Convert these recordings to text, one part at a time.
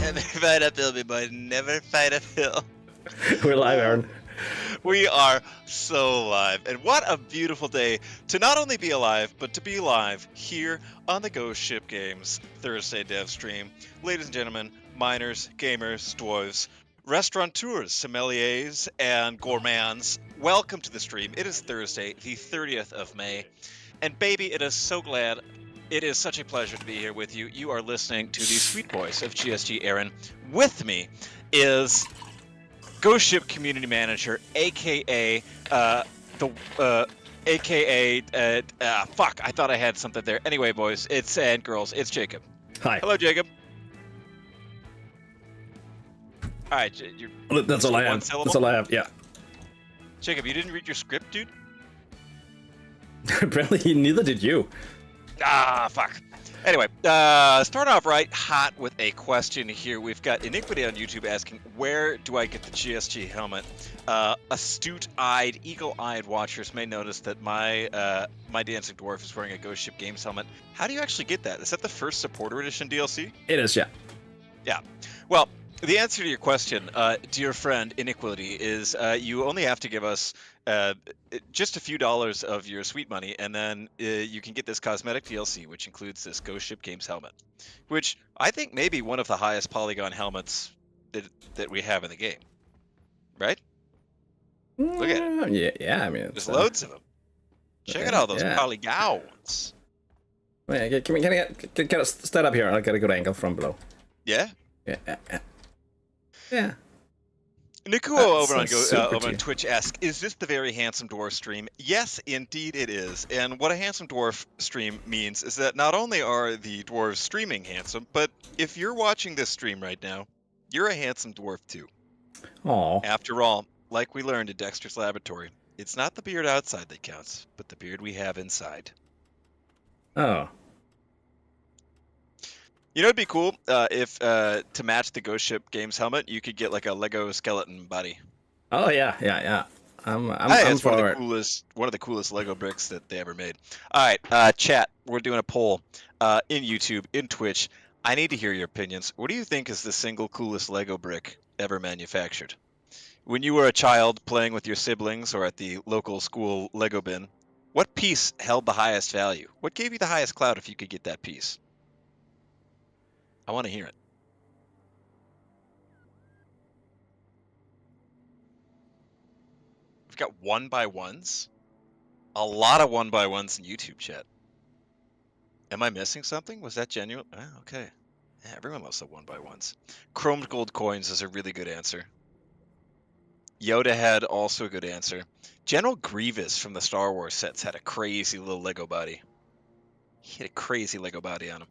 Never fight uphill, me boy. Never fight uphill. We're live, Aaron. We are so live. And what a beautiful day to not only be alive, but to be live here on the Ghost Ship Games Thursday dev stream. Ladies and gentlemen, miners, gamers, dwarves, restaurateurs, sommeliers, and gourmands, welcome to the stream. It is Thursday, the 30th of May. And baby, it is such a pleasure to be here with you. You are listening to the sweet voice of GSG Aaron. With me is Ghost Ship Community Manager, aka fuck, I thought I had something there. Anyway, boys, and girls, it's Jacob. Hi. Hello, Jacob. All right, That's all I have. That's all I have. Yeah. Jacob, you didn't read your script, dude? Apparently, neither did you. Ah, fuck. Anyway, start off right hot with a question here. We've got Iniquity on YouTube asking, where do I get the GSG helmet? Astute-eyed, eagle-eyed watchers may notice that my Dancing Dwarf is wearing a Ghost Ship Games helmet. How do you actually get that? Is that the first Supporter Edition DLC? It is, yeah. Yeah. Well, the answer to your question, dear friend Iniquity, is you only have to give us just a few dollars of your sweet money, and then you can get this cosmetic DLC, which includes this Ghost Ship Games helmet, which I think may be one of the highest polygon helmets that we have in the game. Right? Look at it. Yeah, I mean... There's loads of them. Check out all those polygons. Wait, can I stand up here? I'll get a good angle from below. Yeah? Yeah. Nikuo over on Twitch asks, is this the very handsome dwarf stream? Yes, indeed it is. And what a handsome dwarf stream means is that not only are the dwarves streaming handsome, but if you're watching this stream right now, you're a handsome dwarf too. Aw. After all, like we learned at Dexter's Laboratory, it's not the beard outside that counts, but the beard we have inside. Oh. You know, it'd be cool if to match the Ghost Ship Games helmet, you could get like a Lego skeleton body. Oh yeah. I'm It's for it. one of the coolest Lego bricks that they ever made. All right, chat. We're doing a poll in YouTube, in Twitch. I need to hear your opinions. What do you think is the single coolest Lego brick ever manufactured? When you were a child playing with your siblings or at the local school Lego bin, what piece held the highest value? What gave you the highest clout if you could get that piece? I want to hear it. We've got 1x1s. A lot of 1x1s in YouTube chat. Am I missing something? Was that genuine? Oh, okay. Yeah, everyone loves the 1x1s. Chromed gold coins is a really good answer. Yoda had also a good answer. General Grievous from the Star Wars sets had a crazy little Lego body. He had a crazy Lego body on him.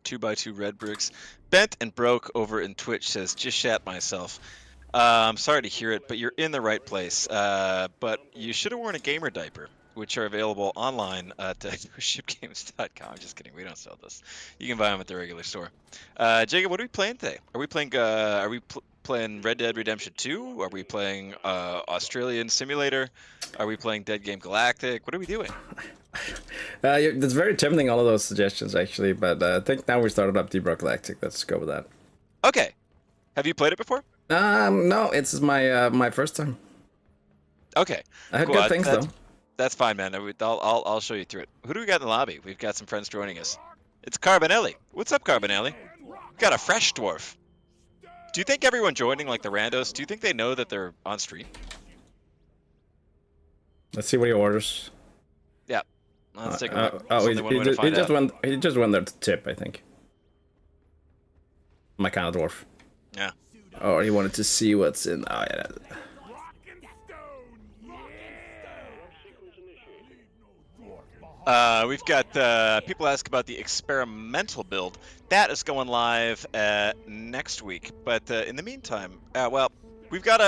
2x2 red bricks. Bent and Broke over in Twitch says, just shat myself. I'm sorry to hear it, but you're in the right place. But you should have worn a gamer diaper, which are available online at shipgames.com. Just kidding, we don't sell this. You can buy them at the regular store. Jacob, what are we playing today? Are we playing playing Red Dead Redemption 2? Are we playing Australian Simulator? Are we playing Dead Game Galactic? What are we doing? It's very tempting, all of those suggestions, actually, but I think now we started up ROCK GALACTIC. Let's go with that. Okay. Have you played it before? No, it's my first time. Okay. I heard good things, though. That's fine, man. I'll show you through it. Who do we got in the lobby? We've got some friends joining us. It's Carbonelli. What's up, Carbonelli? We've got a fresh dwarf. Do you think everyone joining, like the randos, do you think they know that they're on stream? Let's see what he orders. Yeah. Let's take a look. He just went there to tip, I think. My kind of dwarf. Yeah. Or he wanted to see what's in. Oh yeah. We've got people ask about the experimental build. That is going live next week. But in the meantime, well, we've got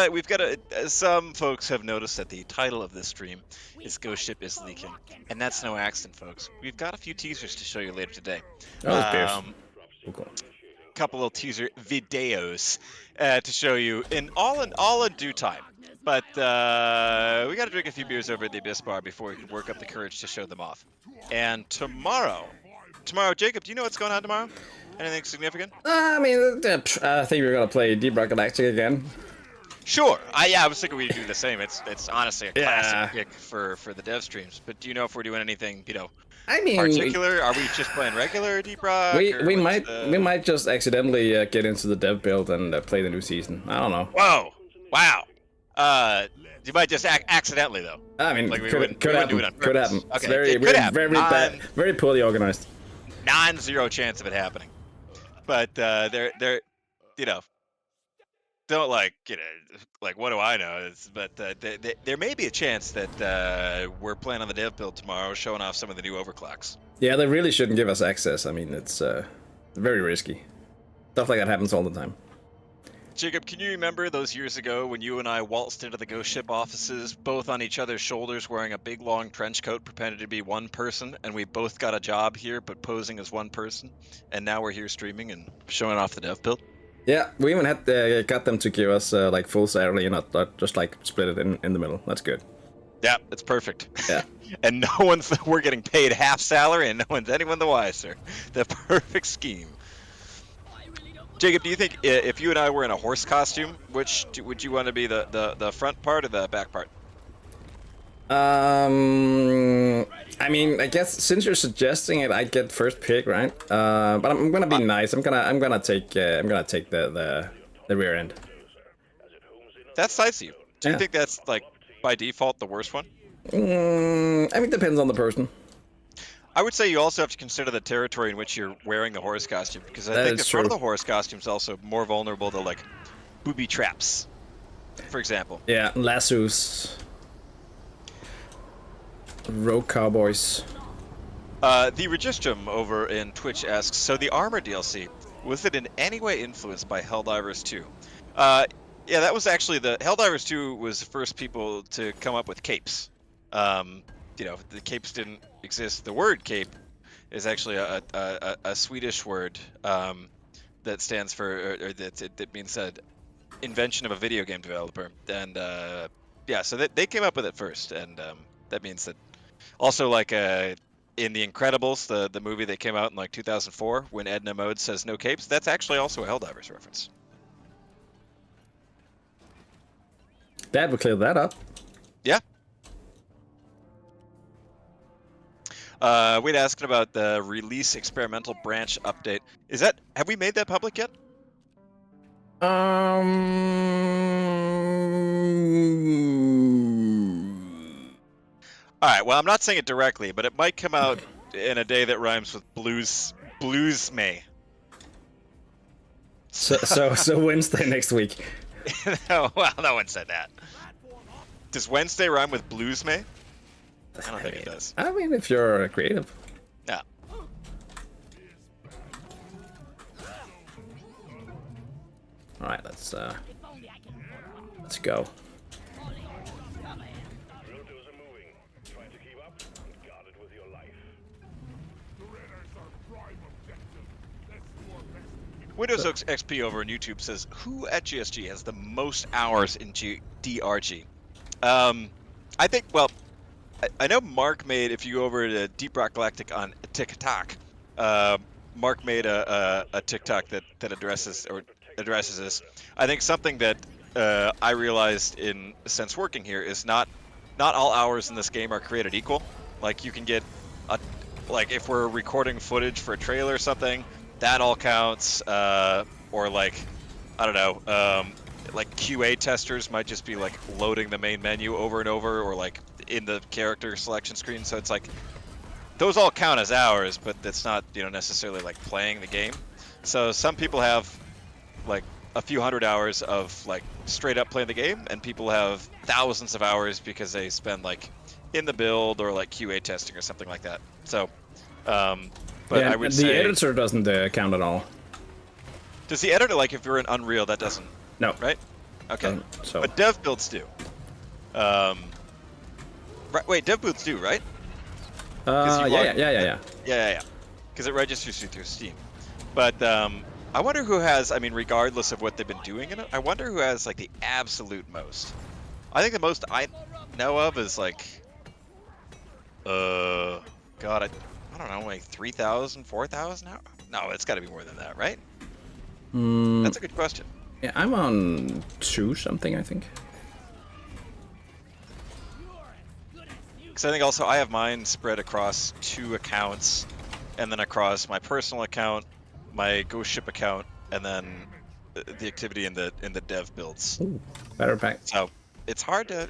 some folks have noticed that the title of this stream is Ghost Ship is Leaking, and that's no accident, folks. We've got a few teasers to show you later today. Couple little teaser videos to show you in due time. But we got to drink a few beers over at the Abyss Bar before we can work up the courage to show them off. And tomorrow, Jacob, do you know what's going on tomorrow? Anything significant? I think we're gonna play ROCK GALACTIC again. Sure. I was thinking we'd do the same. It's honestly a classic pick for the dev streams. But do you know if we're doing anything, particular? Are we just playing regular Deep Rock? We might just accidentally get into the dev build and play the new season. I don't know. Whoa! Wow. You might just accidentally though. I mean, like could happen. Could happen. Okay, It's very poorly organized. Non-zero chance of it happening. But they're don't like what do I know? But there may be a chance that we're playing on the dev build tomorrow, showing off some of the new overclocks. Yeah, they really shouldn't give us access. I mean, it's very risky. Stuff like that happens all the time. Jacob, can you remember those years ago when you and I waltzed into the Ghost Ship offices, both on each other's shoulders, wearing a big long trench coat, pretending to be one person, and we both got a job here, but posing as one person, and now we're here streaming and showing off the dev build? Yeah, we even had got them to give us like full salary and not just like split it in the middle. That's good. Yeah, it's perfect. Yeah. And we're getting paid half salary, and no one's anyone the wiser. The perfect scheme. Jacob, do you think if you and I were in a horse costume, would you want to be the front part or the back part? I mean, I guess since you're suggesting it, I get first pick, right? But I'm gonna be nice. I'm gonna take the rear end. That's nice of you. Do you think that's like by default the worst one? I mean, it depends on the person. I would say you also have to consider the territory in which you're wearing the horse costume, because I That think is the front true. of the horse costume is also more vulnerable to like booby traps, for example. Yeah, lassos. Rogue cowboys. The Registrum over in Twitch asks, so the armor DLC, was it in any way influenced by Helldivers 2? Yeah, that was actually the Helldivers 2 was the first people to come up with capes. The capes didn't exist. The word cape is actually a Swedish word that stands for, or that means invention of a video game developer. And yeah, so they came up with it first, and that means that also like in The Incredibles, the movie that came out in like 2004, when Edna Mode says no capes, that's actually also a Helldivers reference. That would clear that up. Yeah. We'd asking about the release experimental branch update. Have we made that public yet? Um. All right. Well, I'm not saying it directly, but it might come out in a day that rhymes with Blues May. So Wednesday next week. Well, no one said that. Does Wednesday rhyme with Blues May? I don't think it does. I mean, if you're creative. Yeah. All right, let's go. Windows XP over on YouTube says, who at GSG has the most hours in DRG? I think, well, I know Mark made, if you go over to Deep Rock Galactic on TikTok, Mark made a TikTok that addresses this. I think something that I realized since working here is not all hours in this game are created equal. Like you can get like if we're recording footage for a trailer or something, that all counts. Or like, I don't know, like QA testers might just be like loading the main menu over and over, or like in the character selection screen. So it's like those all count as hours, but it's not necessarily like playing the game. So some people have like a few hundred hours of like straight up playing the game, and people have thousands of hours because they spend like in the build or like QA testing or something like that. So, but yeah, I would the say editor doesn't count at all. Does the editor, like if you're in Unreal, that doesn't? No. Right? Okay. So. But dev builds do. Right, wait, dev builds do, right? Yeah. Yeah. Because it registers you through Steam. But I wonder who has, I mean, regardless of what they've been doing in it, I wonder who has like the absolute most. I think the most I know of is like, God, I don't know, like 3,000, 4,000 hours? No, it's got to be more than that, right? That's a good question. Yeah, I'm on 2 something, I think. Because I think also I have mine spread across 2 accounts, and then across my personal account, my Ghost Ship account, and then the activity in the dev builds. Ooh, better pack. So it's hard to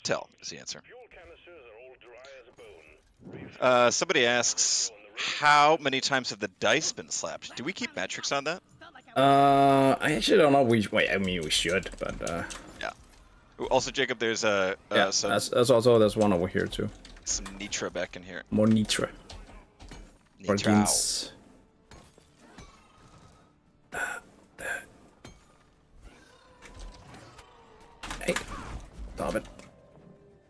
tell is the answer. Somebody asks, how many times have the dice been slapped? Do we keep metrics on that? I actually don't know. We should, but Yeah. Also, Jacob, there's yeah. There's one over here too. Some Nitra back in here. More Nitra. Or Gins. Hey, stop it.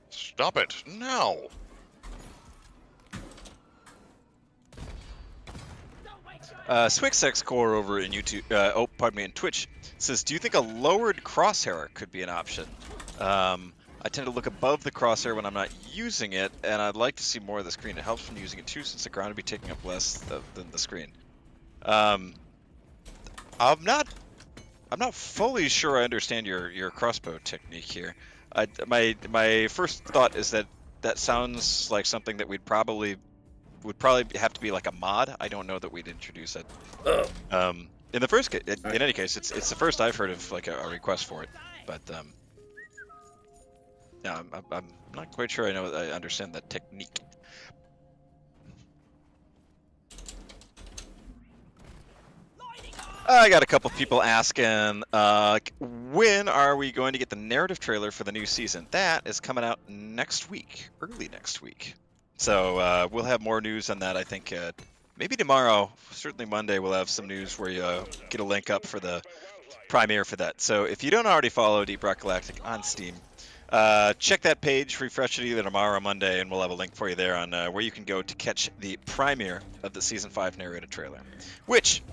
Stop it now. Swixx Core over in YouTube, in Twitch says, do you think a lowered crosshair could be an option? I tend to look above the crosshair when I'm not using it, and I'd like to see more of the screen. It helps when using it too, since the ground would be taking up less than the screen. I'm not fully sure I understand your crossbow technique here. My first thought is that sounds like something that would probably have to be like a mod. I don't know that we'd introduce it. In the first case, in any case, it's the first I've heard of like a request for it. But yeah, I'm not quite sure I understand that technique. I got a couple people asking, when are we going to get the narrative trailer for the new season? That is coming out next week, early next week. So we'll have more news on that. I think maybe tomorrow, certainly Monday, we'll have some news where you get a link up for the premiere for that. So if you don't already follow Deep Rock Galactic on Steam, check that page, refresh it either tomorrow or Monday, and we'll have a link for you there on where you can go to catch the premiere of the Season 5 narrated trailer. Which,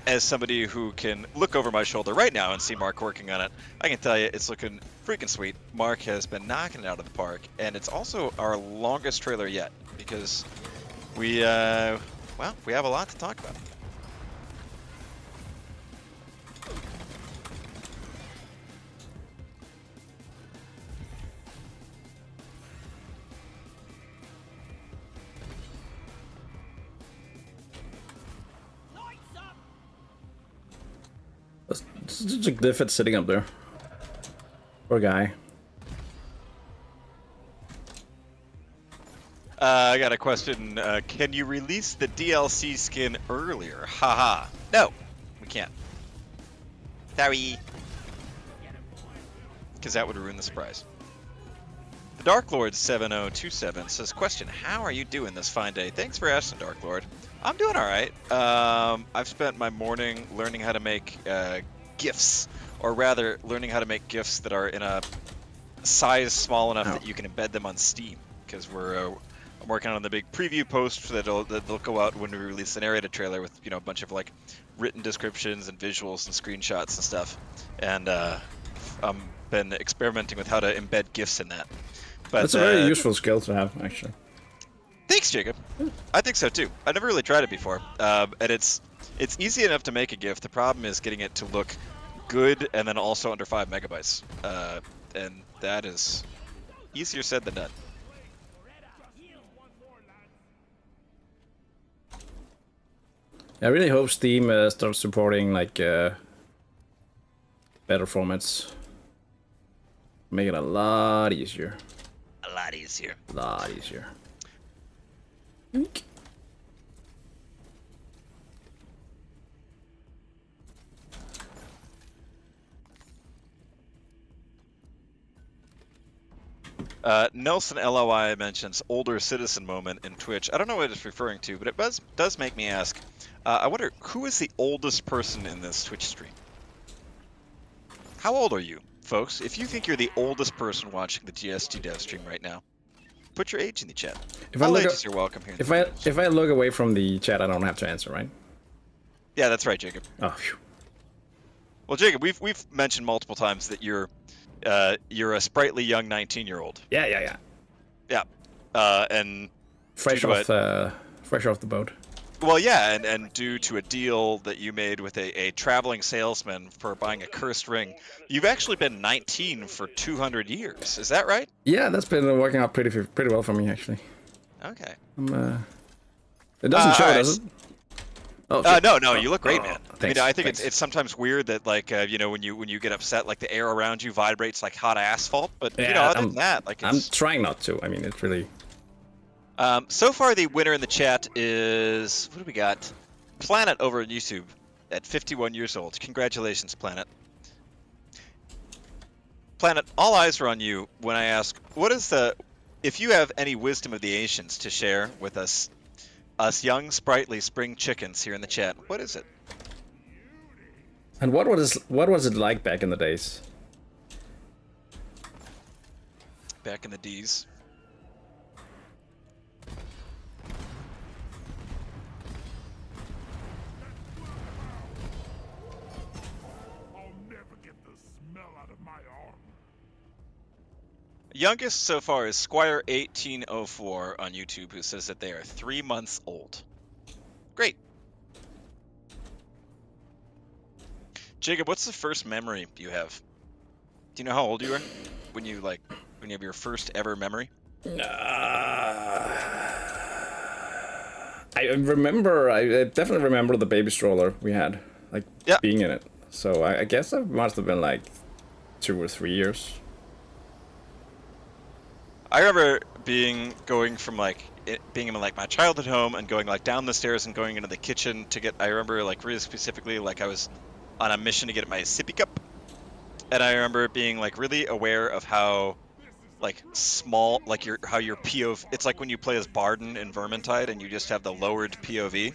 as somebody who can look over my shoulder right now and see Mark working on it, I can tell you it's looking freaking sweet. Mark has been knocking it out of the park, and it's also our longest trailer yet, because we have a lot to talk about. It's a Griffith sitting up there. Poor guy. I got a question. Can you release the DLC skin earlier? Haha. No, we can't. Sorry. Because that would ruin the surprise. The Dark Lord 7027 says, question, how are you doing this fine day? Thanks for asking, Dark Lord. I'm doing all right. I've spent my morning learning how to make GIFs, or rather learning how to make GIFs that are in a size small enough that you can embed them on Steam, because I'm working on the big preview post that'll go out when we release the narrated trailer with a bunch of like written descriptions and visuals and screenshots and stuff, and I've been experimenting with how to embed GIFs in that. But that's a very useful skill to have, actually. Thanks, Jacob. I think so too. I've never really tried it before, and it's easy enough to make a GIF. The problem is getting it to look good and then also under 5 megabytes, and that is easier said than done. I really hope Steam starts supporting like better formats. Make it a lot easier. A lot easier. A lot easier. Nelson LOI mentions older citizen moment in Twitch. I don't know what it's referring to, but it does make me ask. I wonder, who is the oldest person in this Twitch stream? How old are you, folks? If you think you're the oldest person watching the GST dev stream right now, put your age in the chat. All ages are welcome here. If I look away from the chat, I don't have to answer, right? Yeah, that's right, Jacob. Oh, phew. Well, Jacob, we've mentioned multiple times that you're a sprightly young 19-year-old. Yeah. Yeah, and fresh off the boat. Well, yeah, and due to a deal that you made with a traveling salesman for buying a cursed ring, you've actually been 19 for 200 years. Is that right? Yeah, that's been working out pretty well for me, actually. Okay. It doesn't show, right. does it? Oh, no, you look great, man. Thanks, I think thanks. it's sometimes weird that like when you get upset, like the air around you vibrates like hot asphalt. But yeah, other than that, like I'm trying not to. I mean, it's really. So far, the winner in the chat is, what do we got? Planet over on YouTube at 51 years old. Congratulations, Planet. Planet, all eyes are on you when I ask, if you have any wisdom of the ancients to share with us young, sprightly spring chickens here in the chat, what is it? And what was it like back in the days? Back in the D's. Youngest so far is Squire1804 on YouTube, who says that they are 3 months old. Great. Jacob, what's the first memory you have? Do you know how old you are when you have your first ever memory? I definitely remember the baby stroller we had, being in it. So I guess I must have been like 2 or 3 years. I remember going from like being in like my childhood home and going like down the stairs and going into the kitchen to get. I remember like really specifically like I was on a mission to get my sippy cup, and I remember being like really aware of how like small like how your POV. It's like when you play as Barden in Vermintide and you just have the lowered POV.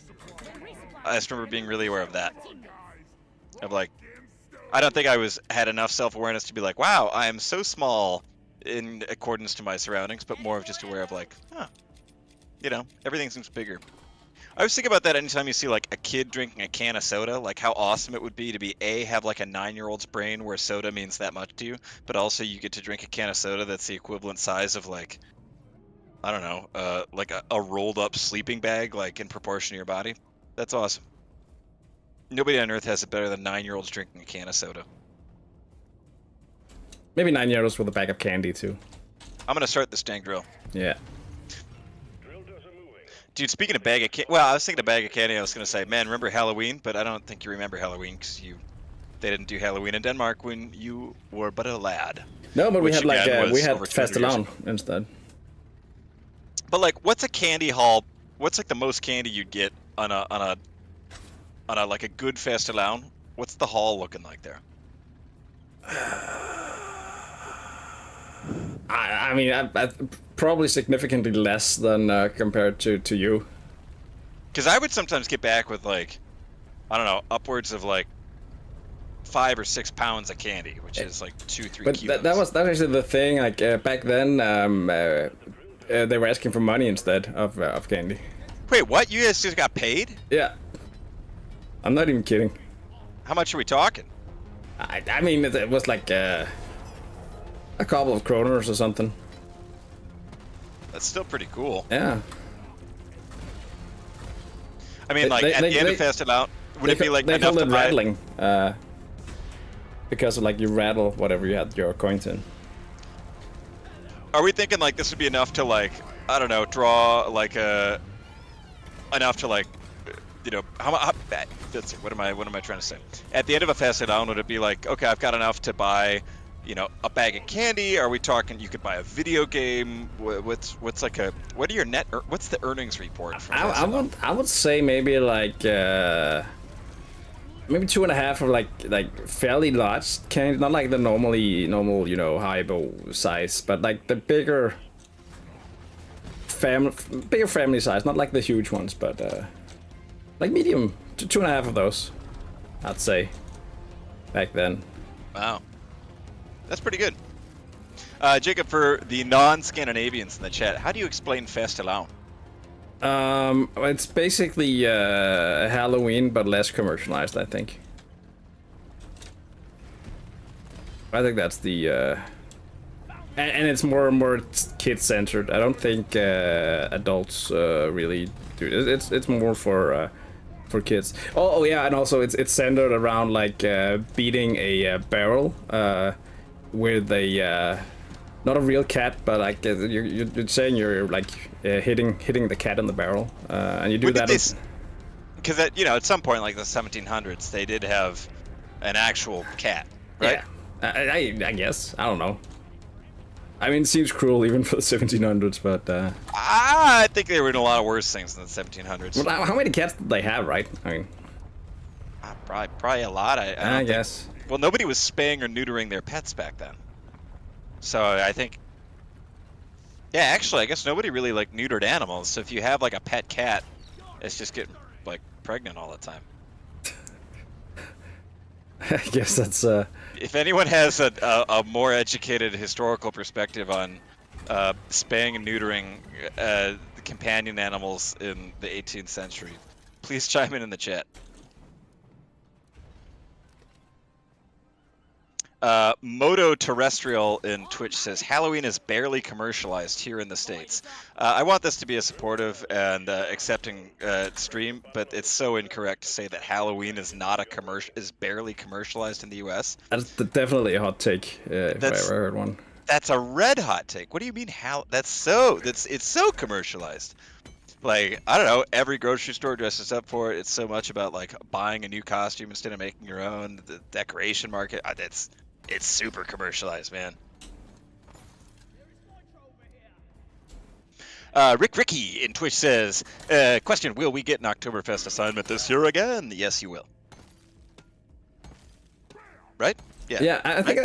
I just remember being really aware of that. Of like, I don't think I had enough self-awareness to be like, wow, I am so small in accordance to my surroundings, but more of just aware of like, you know, everything seems bigger. I was thinking about that anytime you see like a kid drinking a can of soda, like how awesome it would be to be have like a 9-year-old's brain where soda means that much to you, but also you get to drink a can of soda that's the equivalent size of like, I don't know, like a rolled up sleeping bag, like in proportion to your body. That's awesome. Nobody on Earth has it better than 9-year-olds drinking a can of soda. Maybe 9 euros with a bag of candy too. I'm gonna start this dang drill. Yeah. Dude, speaking of bag of candy, well, I was thinking of bag of candy. I was gonna say, man, remember Halloween? But I don't think you remember Halloween because they didn't do Halloween in Denmark when you were but a lad. No, but we had like we had over 200 years Fastelavn ago. instead. But like, what's a candy haul? What's like the most candy you'd get on a like a good Fastelavn? What's the haul looking like there? I mean, I probably significantly less than compared to you. Because I would sometimes get back with like, I don't know, upwards of like 5 or 6 pounds of candy, which is like 2-3 But kilos. that was actually the thing. Like back then, they were asking for money instead of candy. Wait, what? You guys just got paid? Yeah, I'm not even kidding. How much are we talking? I mean, it was like a couple of kroners or something. That's still pretty cool. Yeah. I mean, like at the end of Fastelavn, would it be like they enough called to it buy? rattling? Because like you rattle whatever you had your coins in. Are we thinking like this would be enough to like, I don't know, draw like enough to like, you know, let's see, what am I trying to say? At the end of a Fastelavn, would it be like, okay, I've got enough to buy, you know, a bag of candy? Are we talking you could buy a video game? What's like what are your what's the earnings report from I would say maybe like maybe 2.5 of like fairly large candy, not like the normal, you know, Haribo size, but like the bigger family size, not like the huge ones, but like medium, 2.5 of those, I'd say, back then. Wow. That's pretty good. Jacob, for the non-Scandinavians in the chat, how do you explain Fastelavn? It's basically Halloween, but less commercialized, I think. I think that's the and it's more kid-centered. I don't think adults really do it. It's more for kids. Oh yeah, and also it's centered around like beating a barrel with a not a real cat, but like you're saying you're like hitting the cat in the barrel, and you do that. Because you know, at some point, like the 1700s, they did have an actual cat, right? Yeah, I guess. I don't know. I mean, it seems cruel even for the 1700s, but I think they were doing a lot of worse things in the 1700s. Well, how many cats did they have, right? I mean, probably a lot. I guess. Well, nobody was spaying or neutering their pets back then. So I think, yeah, actually, I guess nobody really like neutered animals. So if you have like a pet cat, it's just getting like pregnant all the time. I guess that's If anyone has a more educated historical perspective on spaying and neutering companion animals in the 18th century, please chime in the chat. Moto Terrestrial in Twitch says Halloween is barely commercialized here in the States. I want this to be a supportive and accepting stream, but it's so incorrect to say that Halloween is not is barely commercialized in the U.S. That's definitely a hot take if I ever heard one. That's a red hot take. What do you mean? It's so commercialized. Like, I don't know, every grocery store dresses up for it. It's so much about like buying a new costume instead of making your own. The decoration market, it's super commercialized, man. Ricky in Twitch says, question, will we get an Oktoberfest assignment this year again? Yes, you will. Right? Yeah. Yeah, I think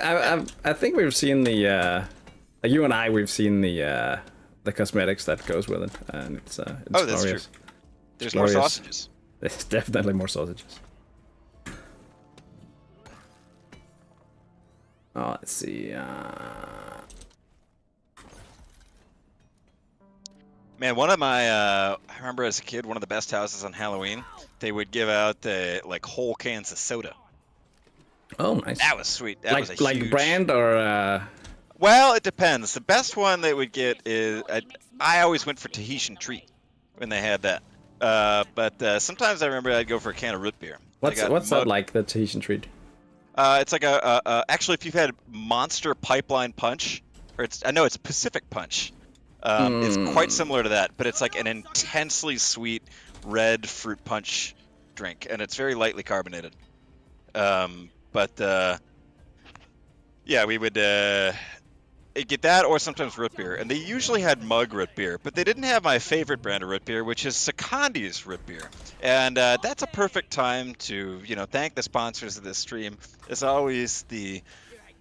I think we've seen the like you and I we've seen the cosmetics that goes with it, and it's Oh, that's glorious. true. There's Glorious. more sausages. There's definitely more sausages. Oh, let's see. Man, one of my, I remember as a kid, one of the best houses on Halloween, they would give out like whole cans of soda. Oh, nice. That was sweet. That was a like huge... brand or. Well, it depends. The best one they would get is I always went for Tahitian Treat when they had that. But sometimes I remember I'd go for a can of root beer. What's that like, the Tahitian Treat? It's like actually, if you've had Monster Pipeline Punch, or I know it's Pacific Punch. It's quite similar to that, but it's like an intensely sweet red fruit punch drink, and it's very lightly carbonated. Yeah, we would get that, or sometimes root beer, and they usually had mug root beer, but they didn't have my favorite brand of root beer, which is Secondi's root beer, and that's a perfect time to thank the sponsors of this stream. As always, the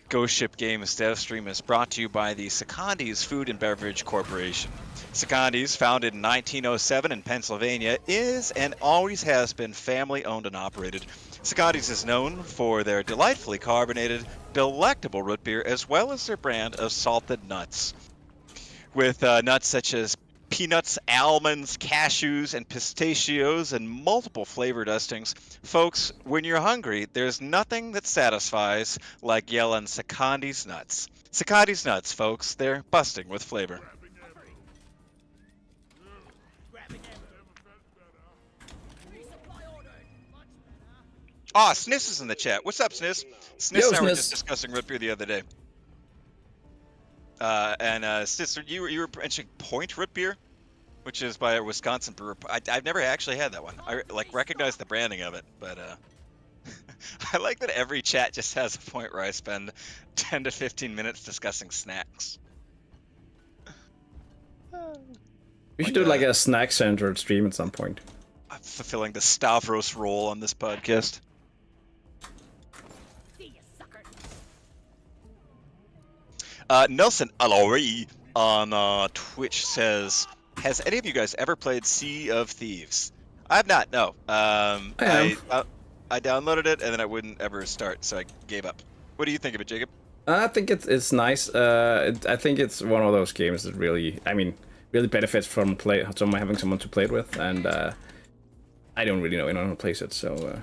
Ghost Ship Games dev stream is brought to you by the Secondi's Food and Beverage Corporation. Secondi's, founded in 1907 in Pennsylvania, is and always has been family owned and operated. Secondi's is known for their delightfully carbonated, delectable root beer, as well as their brand of salted nuts. With nuts such as peanuts, almonds, cashews, and pistachios, and multiple flavor dustings. Folks, when you're hungry, there's nothing that satisfies like yelling Secondi's nuts. Secondi's nuts, folks, they're busting with flavor. Ah, Sniss is in the chat. What's up, Sniss? Sniss and I were just discussing root beer the other day. Sniss, you were mentioning Point root beer, which is by a Wisconsin brewer. I've never actually had that one. I recognize the branding of it, but I like that every chat just has a point where I spend 10 to 15 minutes discussing snacks. We should do like a snack-centered stream at some point. I'm fulfilling the Stavros role on this podcast. Nelson Alori on Twitch says, has any of you guys ever played Sea of Thieves? I have not, no. I downloaded it and then I wouldn't ever start, so I gave up. What do you think of it, Jacob? I think it's nice. I think it's one of those games that really benefits from having someone to play it with, and I don't really know anyone who plays it, so...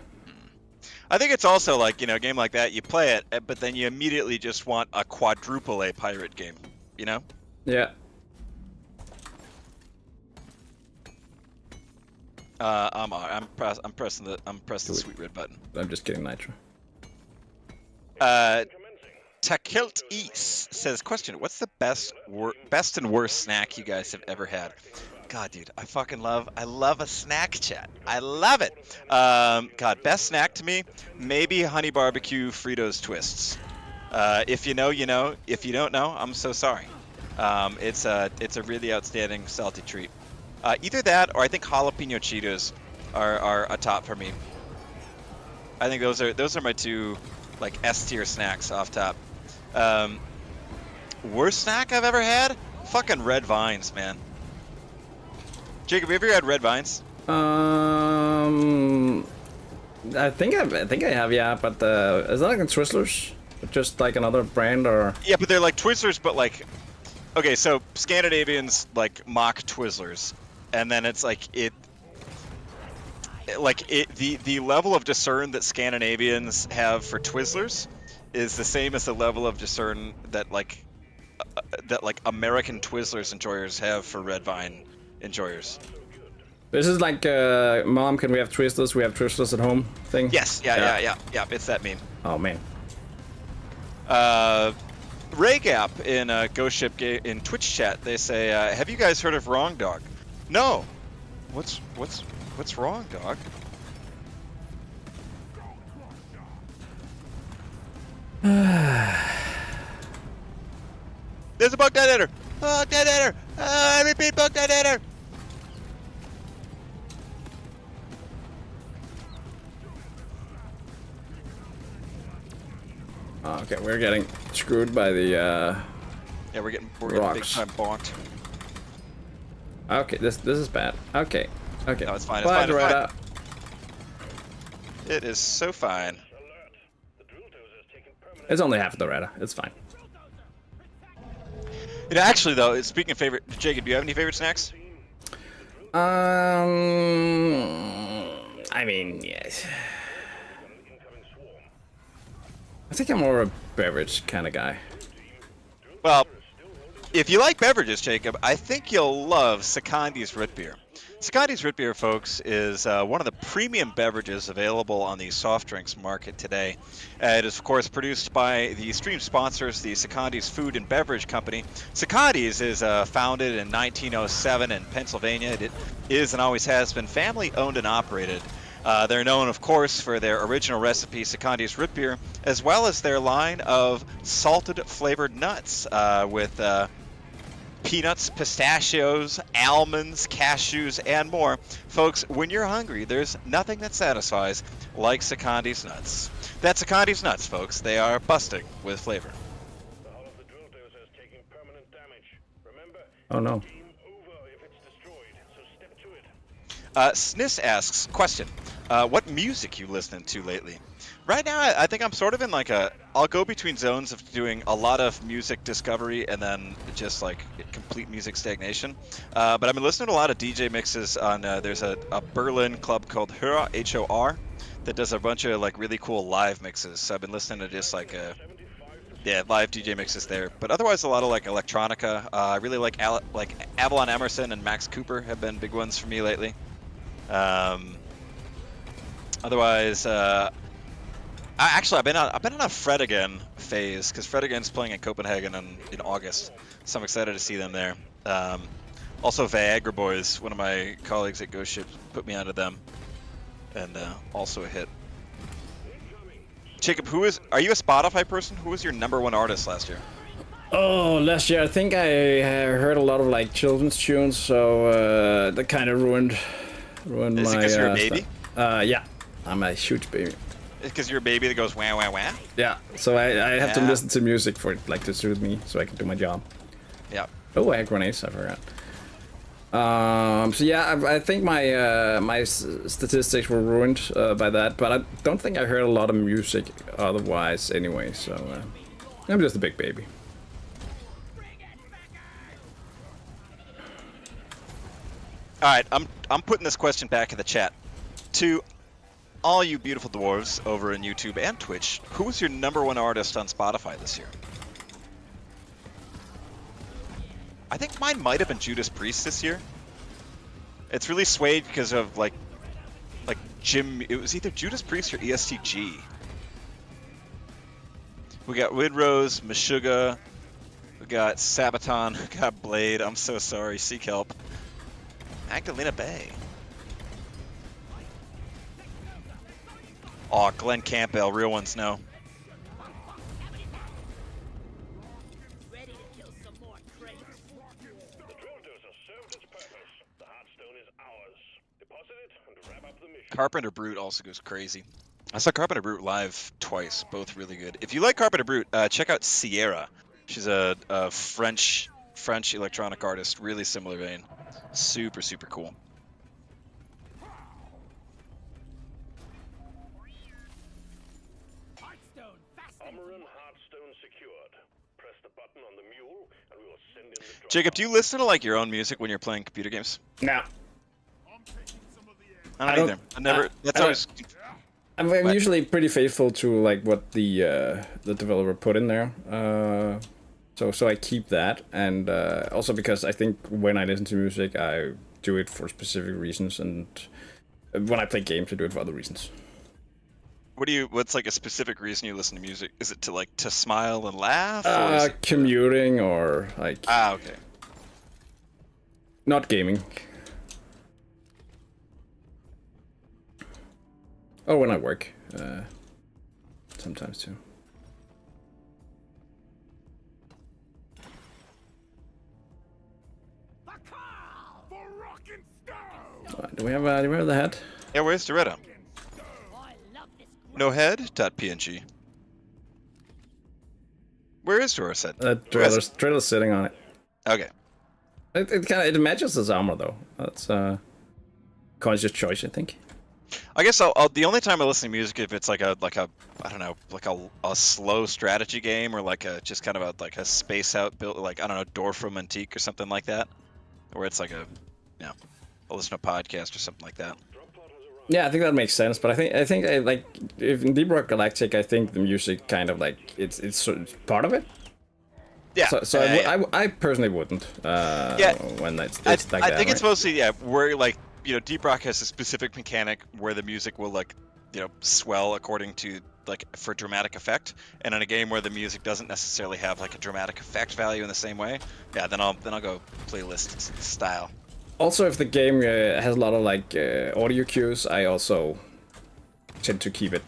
I think it's also like, a game like that, you play it, but then you immediately just want a quadruple A pirate game, you know? Yeah. I'm pressing the sweet red button. I'm just kidding, Nitro. Takilt East says, question, what's the best and worst snack you guys have ever had? God, dude, I love a snack chat. I love it. God, best snack to me, maybe honey barbecue Fritos twists. If you know, you know. If you don't know, I'm so sorry. It's a really outstanding salty treat. Either that, or I think jalapeno Cheetos are a top for me. I think those are my two like S tier snacks off top. Worst snack I've ever had? Fucking red vines, man. Jacob, have you ever had red vines? I think I have, yeah, but is that like Twizzlers? Just like another brand, or? Yeah, but they're like Twizzlers, but like, okay, so Scandinavians like mock Twizzlers, and then it's like the level of discern that Scandinavians have for Twizzlers is the same as the level of discern that like American Twizzlers enjoyers have for red vine enjoyers. This is like, Mom, can we have Twizzlers? We have Twizzlers at home thing? Yes, yeah, it's that meme. Oh, man. Ray Gap in Ghost Ship in Twitch chat, they say, have you guys heard of Wrong Dog? No. What's Wrong Dog? There's a bug detonator! Bug detonator! I repeat, bug detonator! Okay, we're getting screwed by the Yeah, we're getting big time bonked. Okay, this is bad. Okay. Okay. No, it's fine. Bye, It's fine. Doretta. It is so fine. It's only half Doretta. It's fine. You know, actually, though, speaking of favorite, Jacob, do you have any favorite snacks? I mean, yes. I think I'm more a beverage kind of guy. Well, if you like beverages, Jacob, I think you'll love Secondi's root beer. Secondi's root beer, folks, is one of the premium beverages available on the soft drinks market today. It is, of course, produced by the stream sponsors, the Secondi's Food and Beverage Company. Secondi's is founded in 1907 in Pennsylvania. It is and always has been family owned and operated. They're known, of course, for their original recipe, Secondi's root beer, as well as their line of salted flavored nuts with peanuts, pistachios, almonds, cashews, and more. Folks, when you're hungry, there's nothing that satisfies like Secondi's nuts. That's Secondi's nuts, folks. They are busting with flavor. The hull of the drill dozer is taking permanent damage. Remember, Oh no. game over if it's destroyed, so step to it. Snis asks, question, what music you listening to lately? Right now, I think I'm sort of in like I'll go between zones of doing a lot of music discovery and then just like complete music stagnation. But I've been listening to a lot of DJ mixes on, there's a Berlin club called Hör, H-O-R, that does a bunch of like really cool live mixes. So I've been listening to just like, live DJ mixes there. But otherwise, a lot of like electronica. I really like Avalon Emerson and Max Cooper have been big ones for me lately. Otherwise, I've been on a Fred again phase because Fred again's playing in Copenhagen in August, so I'm excited to see them there. Also, Viagra Boys, one of my colleagues at Ghost Ship, put me onto them, and also a hit. Jacob, are you a Spotify person? Who was your #1 artist last year? Oh, last year I think I heard a lot of like children's tunes, so that kind of ruined Is my. it because you're a baby? Yeah, I'm a huge baby. Because you're a baby that goes wah wah wah? Yeah, so I have to Yeah. listen to music for it, like to soothe me, so I can do my job. Yeah. Oh, I had grenades. I forgot. So yeah, I think my statistics were ruined by that, but I don't think I heard a lot of music otherwise anyway. So I'm just a big baby. All right, I'm putting this question back in the chat to all you beautiful dwarves over in YouTube and Twitch. Who was your #1 artist on Spotify this year? I think mine might have been Judas Priest this year. It's really swayed because of like Jim. It was either Judas Priest or ESTG. We got Widrose, Meshuggah, we got Sabaton, we got Blade. I'm so sorry, Seek Help. Magdalena Bay. Aw, Glenn Campbell, real ones know. Ready to kill some more traitors. The drill dozer served its purpose. The hardstone is ours. Deposit it and wrap up the mission. Carpenter Brute also goes crazy. I saw Carpenter Brute live twice, both really good. If you like Carpenter Brute, check out Sierra. She's a French electronic artist, really similar vein. Super, super cool. Armor and hardstone secured. Press the button on the mule and we will send in the drop. Jacob, do you listen to like your own music when you're playing computer games? Now, I I don't don't- either. I never. That's I always. I'm What? usually pretty faithful to like what the developer put in there. So I keep that, and also because I think when I listen to music, I do it for specific reasons, and when I play games, I do it for other reasons. What's like a specific reason you listen to music? Is it to smile and laugh? Or is it, Commuting or like okay. not gaming. Or when I work, sometimes too. Do we have the head? Yeah, where's Doretta? I love this No head.png. Where is Dora's head? Driller's sitting on it. Okay. It matches his armor though. That's conscious choice, I think. I guess the only time I listen to music if it's like a I don't know, like a slow strategy game or like a just kind of a space out build, like I don't know, Dwarf Antique or something like that, where it's like I'll listen to a podcast or something like that. Yeah, I think that makes sense. But I think like if in Deep Rock Galactic, I think the music kind of like it's part of it. Yeah. So I personally wouldn't. When it's like that. I think it's right? mostly where like Deep Rock has a specific mechanic where the music will like swell according to like for dramatic effect, and in a game where the music doesn't necessarily have like a dramatic effect value in the same way, then I'll go playlist style. Also, if the game has a lot of like audio cues, I also tend to keep it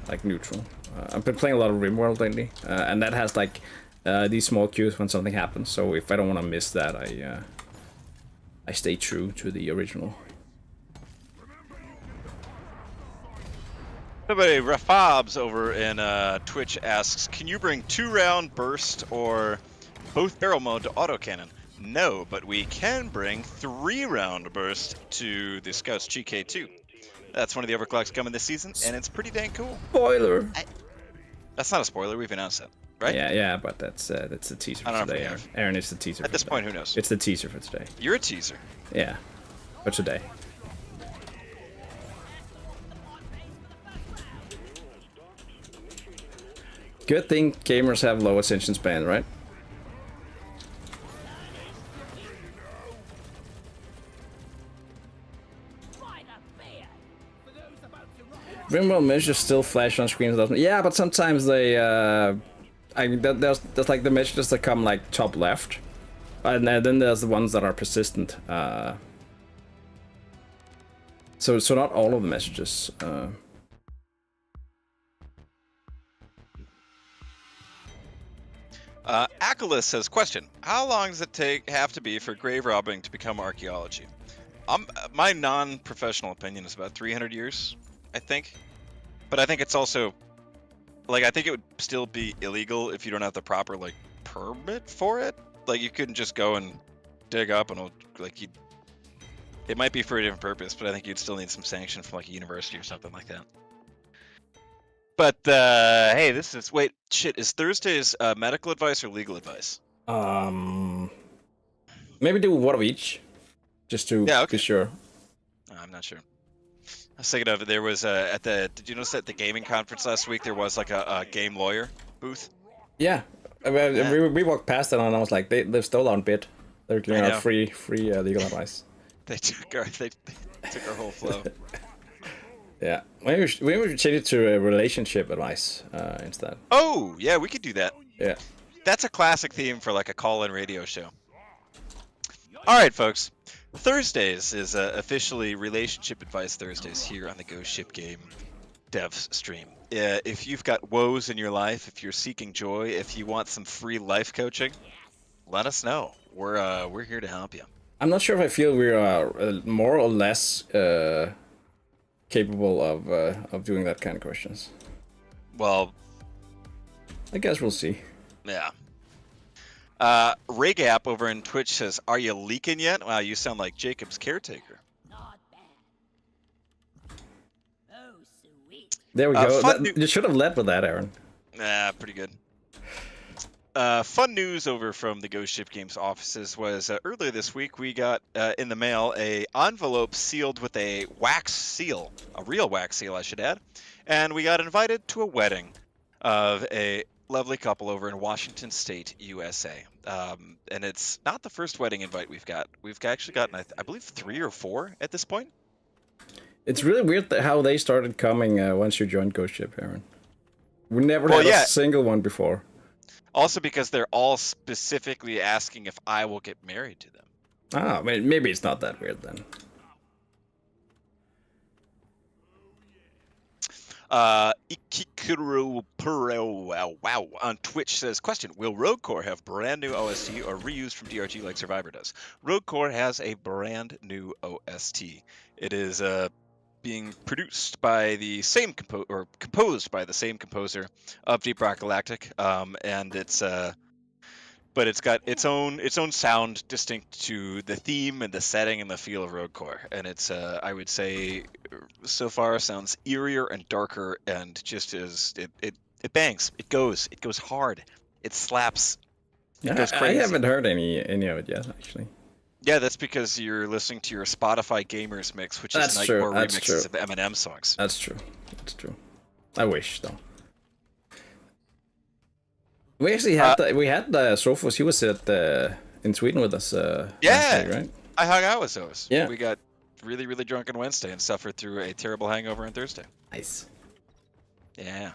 like neutral. I've been playing a lot of RimWorld lately, and that has like these small cues when something happens. So if I don't want to miss that, I stay true to the original. Somebody, Rafabs over in Twitch asks, can you bring 2-round burst or both barrel mode to autocannon? No, but we can bring 3-round burst to the Scouts GK2. That's one of the overclocks coming this season, and it's pretty dang cool. Spoiler. That's not a spoiler. We've announced that, right? Yeah, but that's the teaser for today. Aaron, it's the teaser. At this point, who knows? It's the teaser for today. You're a teaser. Yeah, for today. Good thing gamers have low attention span, right? RimWorld measures still flash on screens, doesn't it? Yeah, but sometimes they, there's like the messages that come like top left, and then there's the ones that are persistent. So not all of the messages. Akalus says, question, how long does it have to be for grave robbing to become archaeology? My non-professional opinion is about 300 years, I think. But I think it's also, like, I think it would still be illegal if you don't have the proper, like, permit for it. Like, you couldn't just go and dig up and, like, it might be for a different purpose, but I think you'd still need some sanction from, like, a university or something like that. But, hey, is Thursday's medical advice or legal advice? Maybe do one of each, just to be sure. I'm not sure. I was thinking of there was did you notice at the gaming conference last week there was like a game lawyer booth? Yeah, we walked past it and I was like, they're still on bid. They're giving out free legal advice. They took our whole flow. Yeah, maybe we should change it to a relationship advice instead. Oh yeah, we could do that. Yeah, that's a classic theme for like a call-in radio show. All right, folks. Thursdays is officially Relationship Advice Thursdays here on the Ghost Ship Game Devs stream. If you've got woes in your life, if you're seeking joy, if you want some free life coaching, let us know. We're here to help you. I'm not sure if I feel we are more or less capable of doing that kind of questions. Well, I guess we'll see. Yeah. Raygap over in Twitch says, "Are you leaking yet?" Wow, you sound like Jacob's caretaker. Not bad. Oh, sweet. There we go. You should have led with that, Aaron. Nah, pretty good. Fun news over from the Ghost Ship Games offices was earlier this week we got in the mail a envelope sealed with a wax seal, a real wax seal, I should add, and we got invited to a wedding of a lovely couple over in Washington State, USA. And it's not the first wedding invite we've got. We've actually gotten, I believe, 3 or 4 at this point. It's really weird how they started coming once you joined Ghost Ship, Aaron. We never had a single one before. Also because they're all specifically asking if I will get married to them. Ah, maybe it's not that weird then. Ikikuru Puro wow on Twitch says, question, will Rogue Core have brand new OST or reused from DRG like Survivor does? Rogue Core has a brand new OST. It is being produced by the same composed by the same composer of Deep Rock Galactic, and it's but it's got its own sound distinct to the theme and the setting and the feel of Rogue Core, and it's I would say so far sounds eerier and darker, and just as it bangs, it goes hard, it slaps, it goes I crazy. haven't heard any of it yet, actually. Yeah, that's because you're listening to your Spotify Gamers mix, which is Nightmare remixes of Eminem songs. That's true. That's true. I wish though. We actually had Sophos. He was in Sweden with us. Yeah, Wednesday, right? I hung out with those. Yeah, we got really, really drunk on Wednesday and suffered through a terrible hangover on Thursday. Nice. Yeah,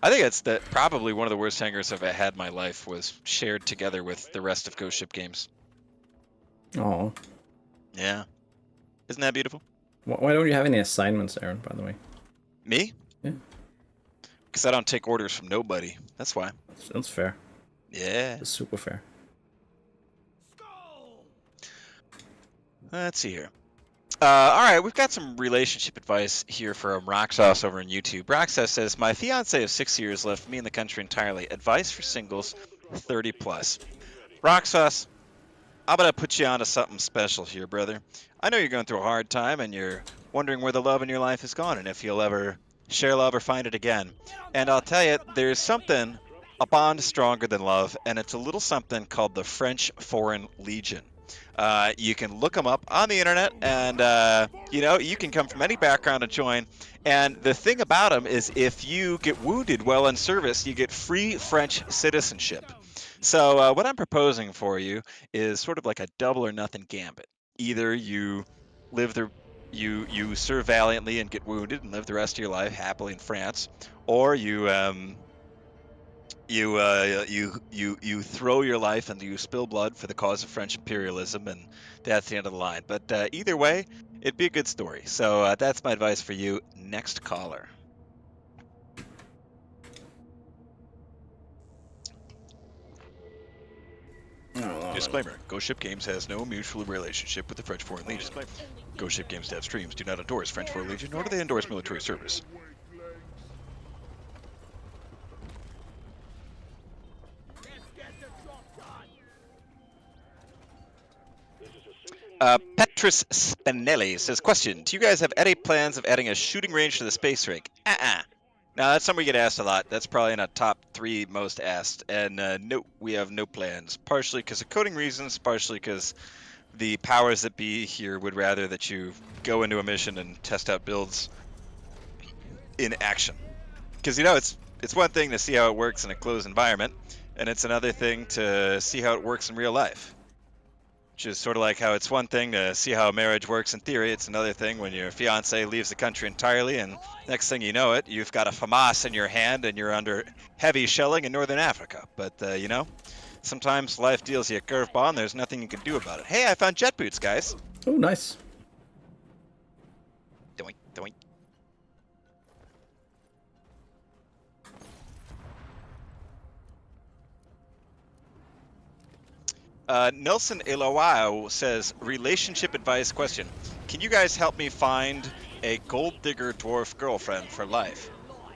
I think it's probably one of the worst hangers I've had in my life was shared together with the rest of Ghost Ship Games. Oh. Yeah, isn't that beautiful? Why don't you have any assignments, Aaron? By the way. Me? Yeah. Because I don't take orders from nobody. That's why. That's fair. Yeah. That's super fair. Let's see here. All right, we've got some relationship advice here from Rocksauce over on YouTube. Rocksauce says, my fiance of 6 years left me in the country entirely. Advice for singles 30 plus. Rocksauce, I'm going to put you onto something special here, brother. I know you're going through a hard time and you're wondering where the love in your life has gone and if you'll ever share love or find it again. And I'll tell you, there's something, a bond stronger than love, and it's a little something called the French Foreign Legion. You can look them up on the internet, and you can come from any background and join. And the thing about them is, if you get wounded while in service, you get free French citizenship. So what I'm proposing for you is sort of like a double or nothing gambit. Either you live you serve valiantly and get wounded and live the rest of your life happily in France, or you throw your life and you spill blood for the cause of French imperialism, and that's the end of the line. But either way, it'd be a good story. So that's my advice for you. Next caller. Disclaimer, Ghost Ship Games has no mutual relationship with the French Foreign Legion. Ghost Ship Games dev streams do not endorse French Foreign Legion, nor do they endorse military service. Petrus Spinelli says, question, do you guys have any plans of adding a shooting range to the space rig? Now, that's something we get asked a lot. That's probably in a top 3 most asked. And no, we have no plans. Partially because of coding reasons, partially because the powers that be here would rather that you go into a mission and test out builds in action. Because, it's one thing to see how it works in a closed environment, and it's another thing to see how it works in real life. Which is sort of like how it's one thing to see how a marriage works in theory. It's another thing when your fiance leaves the country entirely, and next thing you know you've got a FAMAS in your hand and you're under heavy shelling in northern Africa. But, sometimes life deals you a curveball and there's nothing you can do about it. Hey, I found jet boots, guys. Oh, nice. Doink, doink. Nelson Eloao says, relationship advice question. Can you guys help me find a gold digger dwarf girlfriend for life?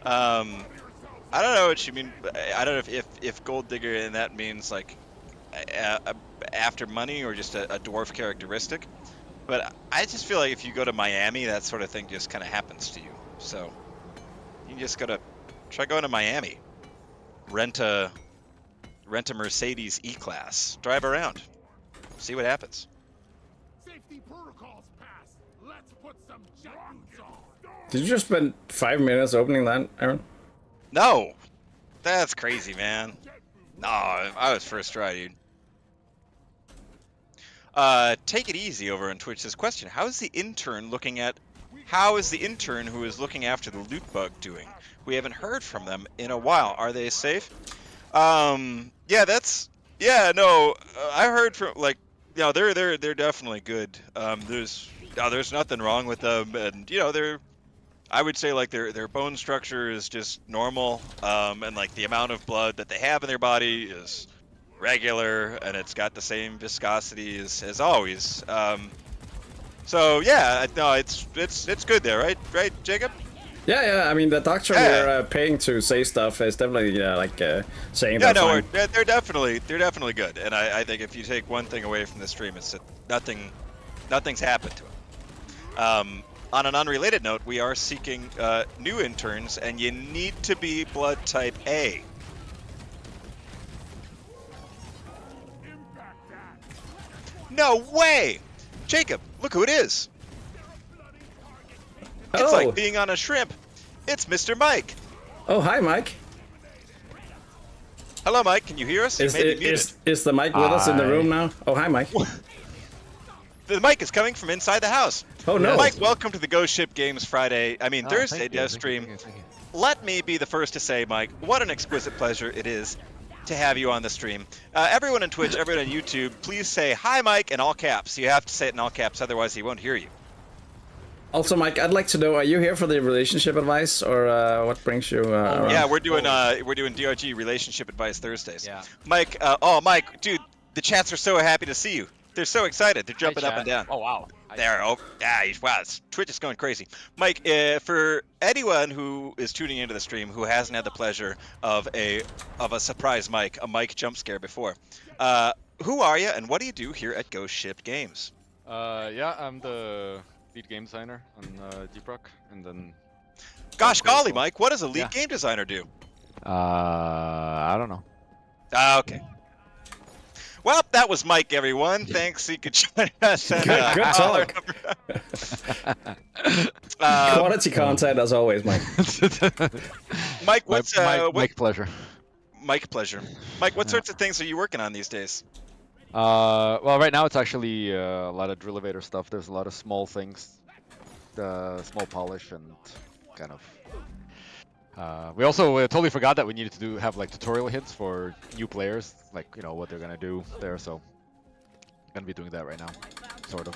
I don't know what you mean. I don't know if gold digger and that means like after money or just a dwarf characteristic. But I just feel like if you go to Miami, that sort of thing just kind of happens to you. So you just gotta try going to Miami. Rent a Mercedes E-Class. Drive around. See what happens. Safety protocols passed. Let's put some jet boots on. Did you just spend 5 minutes opening that, Aaron? No. That's crazy, man. No, I was first try, dude. Take it easy over on Twitch. This question: how is the intern who is looking after the loot bug doing? We haven't heard from them in a while. Are they safe? I heard from they're definitely good. There's nothing wrong with them, and they're I would say like their bone structure is just normal, and like the amount of blood that they have in their body is regular, and it's got the same viscosity as always. So yeah, no, it's good there, right, Jacob? Yeah. I mean, the doctor we're paying to say stuff is definitely saying Yeah, that. no, they're definitely good, and I think if you take one thing away from the stream, it's that nothing's happened to them. On an unrelated note, we are seeking new interns, and you need to be blood type A. No way! Jacob, look who it is! It's like being on a shrimp. It's Mr. Mike. Oh, hi, Mike. Hello, Mike. Can you hear us? You may be muted. Is the mic with us in the room now? Oh, hi, Mike. The mic is coming from inside the house. Oh, no. Mike, welcome to the Ghost Ship Games Thursday dev stream. Thank you. Let me be the first to say, Mike, what an exquisite pleasure it is to have you on the stream. Everyone on Twitch, everyone on YouTube, please say hi, Mike, in all caps. You have to say it in all caps, otherwise he won't hear you. Also, Mike, I'd like to know, are you here for the relationship advice, or what brings you around? Yeah, we're doing DRG relationship advice Thursdays. Yeah. Mike, Mike, dude, the chats are so happy to see you. They're so excited. They're jumping up and down. Oh wow. Wow, Twitch is going crazy. Mike, for anyone who is tuning into the stream who hasn't had the pleasure of a surprise Mike, a Mike jump scare before, who are you and what do you do here at Ghost Ship Games? Yeah, I'm the lead game designer on Deep Rock, and then. Gosh golly, Mike, what does a lead game designer do? I don't know. Okay. Well, that was Mike, everyone. Thanks. He could join us. And, Good talk. Quality content as always, Mike. Mike, what's Mike pleasure. Mike pleasure. Mike, what sorts of things are you working on these days? Well, right now it's actually a lot of drill elevator stuff. There's a lot of small things, small polish, and kind of. We also totally forgot that we needed to have like tutorial hints for new players, like what they're gonna do there. So I'm gonna be doing that right now, sort of.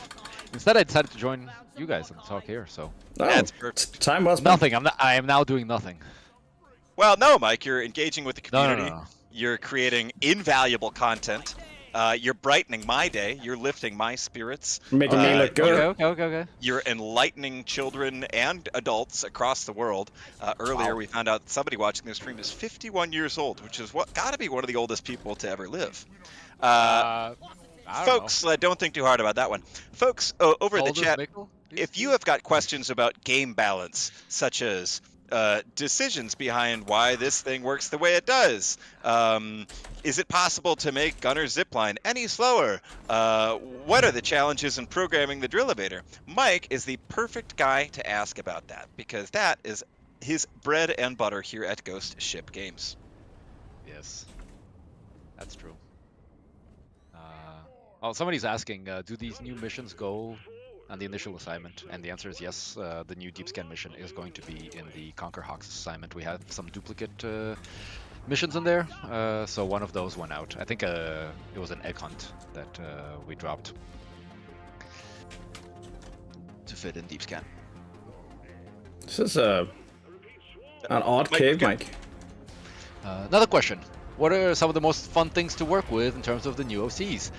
Instead, I decided to join you guys and talk here. So that's perfect. Time was nothing. I am now doing nothing. Well, no, Mike, you're engaging with the community. No. You're creating invaluable content. You're brightening my day. You're lifting my spirits. Making me look good. Okay. You're enlightening children and adults across the world. Earlier, we found out that somebody watching this stream is 51 years old, which is got to be one of the oldest people to ever live. Folks, don't think too hard about that one. Folks, over in the chat, if you have got questions about game balance, such as decisions behind why this thing works the way it does. Is it possible to make Gunner's zipline any slower? What are the challenges in programming the drill elevator? Mike is the perfect guy to ask about that, because that is his bread and butter here at Ghost Ship Games. Yes, that's true. Oh, somebody's asking, do these new missions go on the initial assignment? And the answer is yes. The new deep scan mission is going to be in the Conquer Hawks assignment. We had some duplicate missions in there, so one of those went out. I think it was an egg hunt that we dropped to fit in deep scan. This is an odd cave, Mike. Another question. What are some of the most fun things to work with in terms of the new OCs?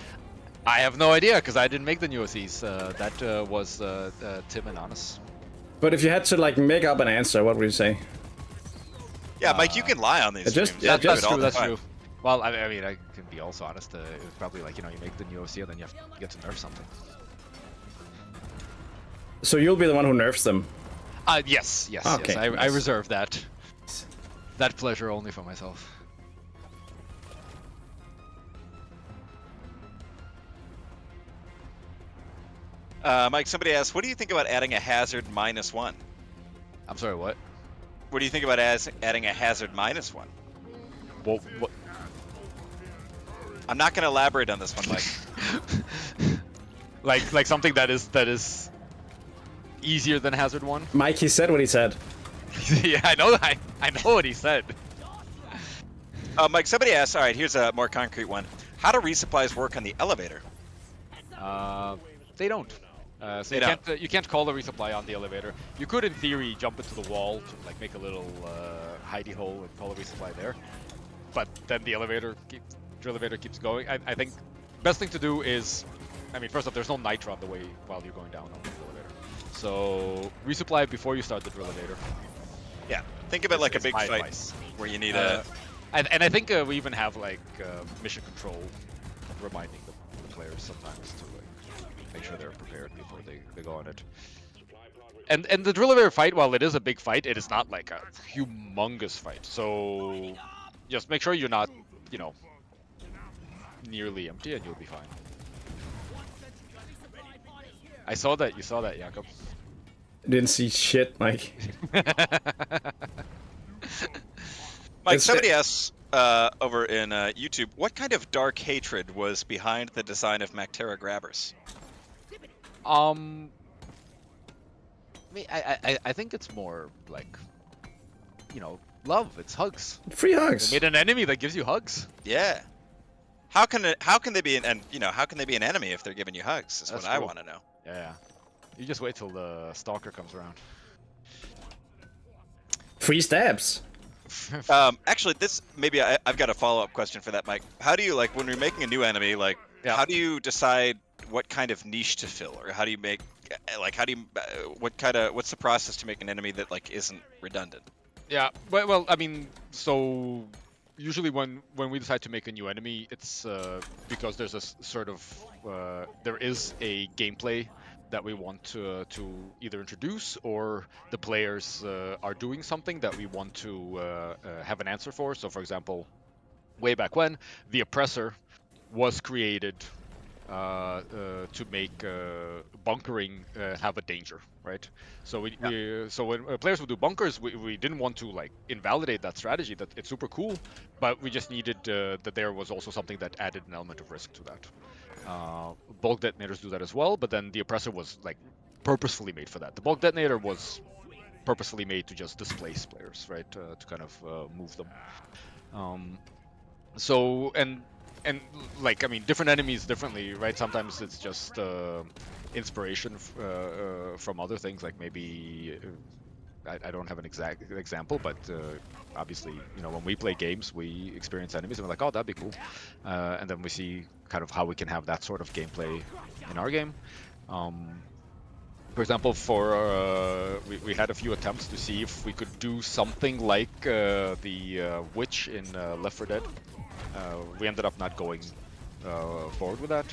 I have no idea, because I didn't make the new OCs. That was Tim and Honest. But if you had to make up an answer, what would you say? Yeah, Mike, you can lie on these streams. That's true. That's true. Well, I mean, I can be also honest. It was probably you make the new OC and then you get to nerf something. So you'll be the one who nerfs them? Yes. Okay, Yes. I reserve that pleasure only for myself. Mike, somebody asked, what do you think about adding a hazard -1? I'm sorry, what? What do you think about adding a hazard -1? Well, what? I'm not going to elaborate on this one, Mike. like something that is easier than hazard 1? Mike, he said what he said. Yeah, I know. I know what he said. Mike, somebody asked, all right, here's a more concrete one. How do resupplies work on the elevator? They don't. So You you can't call the resupply on the elevator. You could, in theory, jump into the wall to like make a little hidey hole and call the resupply there. But then the drill elevator keeps going. I think best thing to do is, I mean, first off, there's no nitro on the way while you're going down on the drill elevator. So resupply before you start the drill elevator. Yeah, think of it like a It's big my fight advice. where you need a. And I think we even have like mission control reminding the players sometimes to like make sure they're prepared before they go on it. And the drill elevator fight, while it is a big fight, it is not like a humongous fight. So just make sure you're not, you know, nearly empty, and you'll be fine. I saw that. You saw that, Jakob. Didn't see shit, Mike. Mike, It's- somebody asks over in YouTube, what kind of dark hatred was behind the design of Mactera grabbers? I mean, I think it's more like, you know, love. It's hugs. Free They hugs. made an enemy that gives you hugs. Yeah. How can they be how can they be an enemy if they're giving you hugs? Is That's what I true. want to know. Yeah. You just wait till the stalker comes around. Free stabs. Actually, I've got a follow-up question for that, Mike. How do you like when you're making a new enemy? Like, Yeah. how do you decide what kind of niche to fill, or how do you make what's the process to make an enemy that like isn't redundant? Yeah, well, I mean, so usually when we decide to make a new enemy, it's because there's a sort of there is a gameplay that we want to either introduce, or the players are doing something that we want to have an answer for. So, for example, way back when, the oppressor was created to make bunkering have a danger, right? So so when players would do bunkers, we didn't want to like invalidate that strategy. That it's super cool, but we just needed that there was also something that added an element of risk to that. Bulk detonators do that as well, but then the oppressor was like purposefully made for that. The bulk detonator was purposefully made to just displace players, right? To kind of move them. So and like, I mean, different enemies differently, right? Sometimes it's just inspiration from other things, like maybe I don't have an exact example, but obviously, you know, when we play games, we experience enemies and we're like, oh, that'd be cool, and then we see kind of how we can have that sort of gameplay in our game. For example, we had a few attempts to see if we could do something like the witch in Left 4 Dead. We ended up not going forward with that,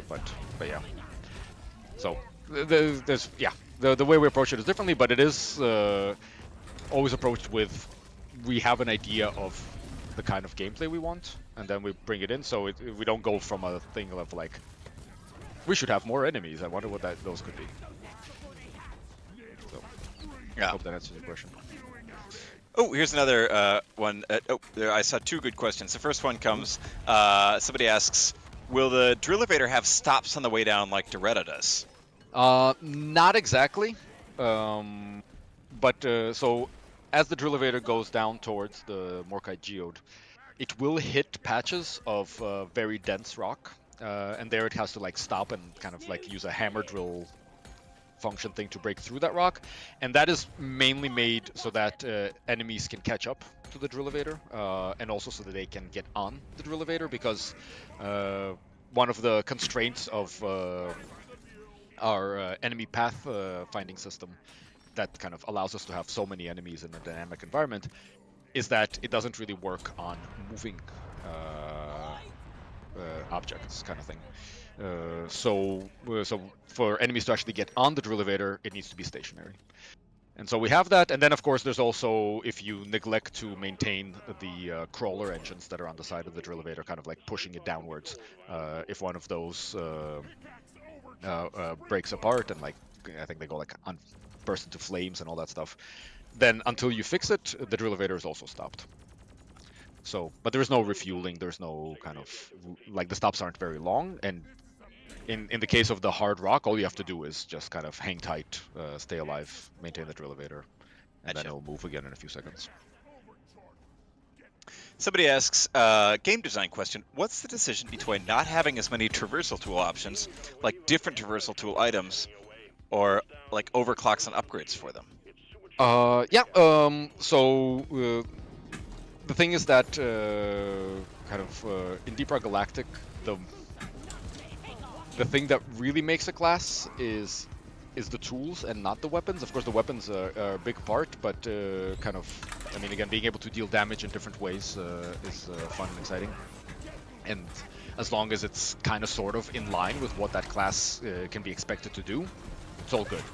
but yeah. So there's the way we approach it is differently, but it is always approached with we have an idea of the kind of gameplay we want, and then we bring it in. So we don't go from a thing of like we should have more enemies. I wonder what those could be. So I hope that answers your question. Oh, here's another one. There I saw two good questions. The first one comes. Somebody asks, "Will the drill elevator have stops on the way down like Doretta does?" Not exactly. But so as the drill elevator goes down towards the Morkite Geode, it will hit patches of very dense rock, and there it has to like stop and kind of like use a hammer drill function thing to break through that rock, and that is mainly made so that enemies can catch up to the drill elevator, and also so that they can get on the drill elevator, because one of the constraints of our enemy path finding system that kind of allows us to have so many enemies in a dynamic environment is that it doesn't really work on moving objects, kind of thing. So for enemies to actually get on the drill elevator, it needs to be stationary. And so we have that, and then of course there's also, if you neglect to maintain the crawler engines that are on the side of the drill elevator, kind of like pushing it downwards, if one of those breaks apart and like I think they go like burst into flames and all that stuff, then until you fix it, the drill elevator is also stopped. So, but there's no refueling, there's no kind of like the stops aren't very long, and in the case of the hard rock, all you have to do is just kind of hang tight, stay alive, maintain the drill elevator, and then it'll move again in a few seconds. Somebody asks, game design question, what's the decision between not having as many traversal tool options, like different traversal tool items, or like overclocks and upgrades for them? Yeah. So the thing is that in Deep Rock Galactic, the thing that really makes a class is the tools and not the weapons. Of course, the weapons are a big part, but I mean, again, being able to deal damage in different ways is fun and exciting. And as long as it's kind of sort of in line with what that class can be expected to do, it's all good.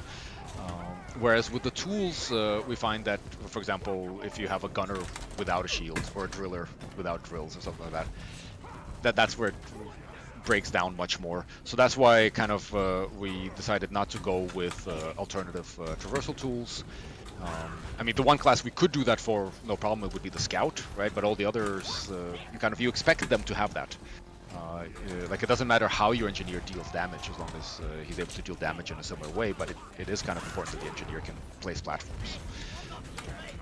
Whereas with the tools, we find that, for example, if you have a gunner without a shield or a driller without drills or something like that, that's where it breaks down much more. So that's why we decided not to go with alternative traversal tools. I mean, the one class we could do that for, no problem, it would be the scout, right? But all the others, you expect them to have that. Like, it doesn't matter how your engineer deals damage as long as he's able to deal damage in a similar way, but it is kind of important that the engineer can place platforms.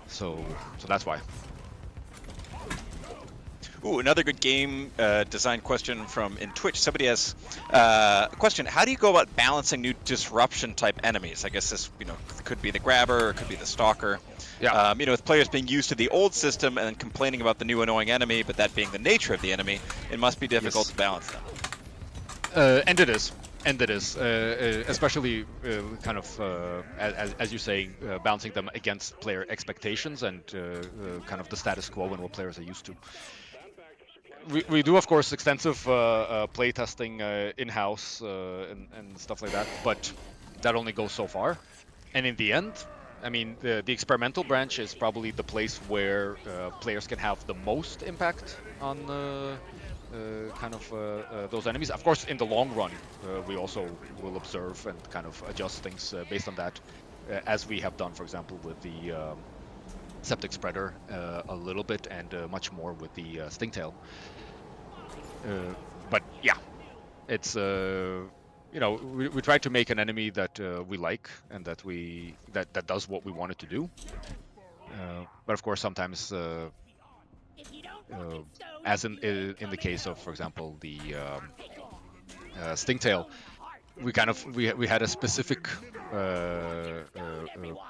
So that's why. Ooh, another good game design question from in Twitch. Somebody has a question: how do you go about balancing new disruption type enemies? I guess this, could be the grabber, or it could be the stalker. Yeah. With players being used to the old system and then complaining about the new annoying enemy, but that being the nature of the enemy, it must be difficult to balance them. And it is. Especially as you say, balancing them against player expectations and kind of the status quo and what players are used to. We do, of course, extensive play testing in-house and stuff like that, but that only goes so far. And in the end, I mean, the experimental branch is probably the place where players can have the most impact on those enemies. Of course, in the long run, we also will observe and kind of adjust things based on that, as we have done, for example, with the septic spreader a little bit, and much more with the stingtail. But yeah, it's we try to make an enemy that we like and that that does what we want it to do. But of course, sometimes, as in the case of, for example, the stingtail, we had a specific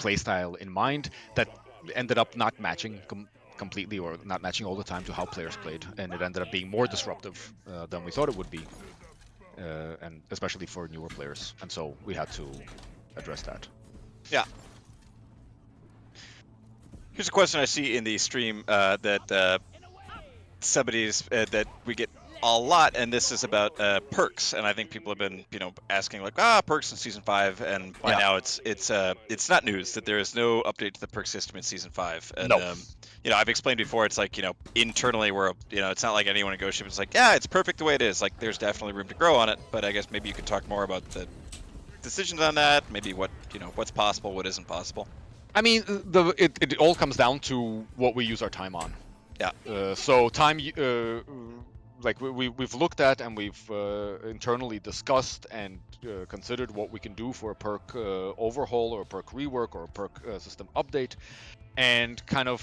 playstyle in mind that ended up not matching completely, or not matching all the time, to how players played, and it ended up being more disruptive than we thought it would be, and especially for newer players, and so we had to address that. Yeah. Here's a question I see in the stream that somebody's that we get a lot, and this is about perks, and I think people have been asking like, perks in season 5, and by now it's not news that there is no update to the perk system in season 5. And No. I've explained before, it's like, internally we're it's not like anyone in Ghost Ship is like, yeah, it's perfect the way it is. Like, there's definitely room to grow on it, but I guess maybe you could talk more about the decisions on that, maybe what what's possible, what isn't possible. I mean, it all comes down to what we use our time on. Yeah. So time, like we've looked at, and we've internally discussed and considered what we can do for a perk overhaul, or a perk rework, or a perk system update, and kind of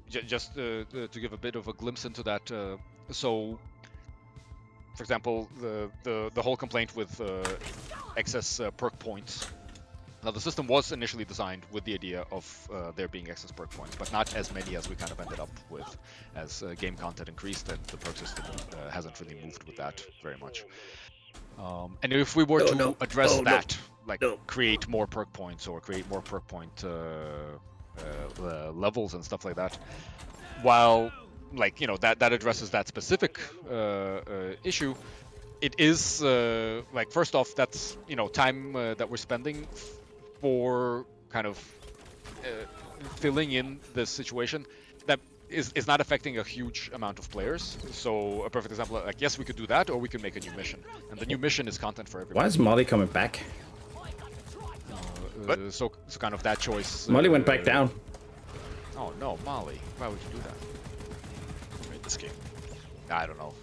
just to give a bit of a glimpse into that. So, for example, the whole complaint with excess perk points. Now, the system was initially designed with the idea of there being excess perk points, but not as many as we kind of ended up with. As game content increased, and the perk system hasn't really moved with that very much. And if we were to address that, like create more perk points, or create more perk point levels and stuff like that, while that addresses that specific issue, it is like, first off, that's time that we're spending for kind of filling in this situation that is not affecting a huge amount of players. So a perfect example, like, yes, we could do that, or we could make a new mission, and the new mission is content for everybody. Why is Molly coming back? So kind of that choice. Molly went back down. Oh no, Molly! Why would you do that? Made this game. I don't know.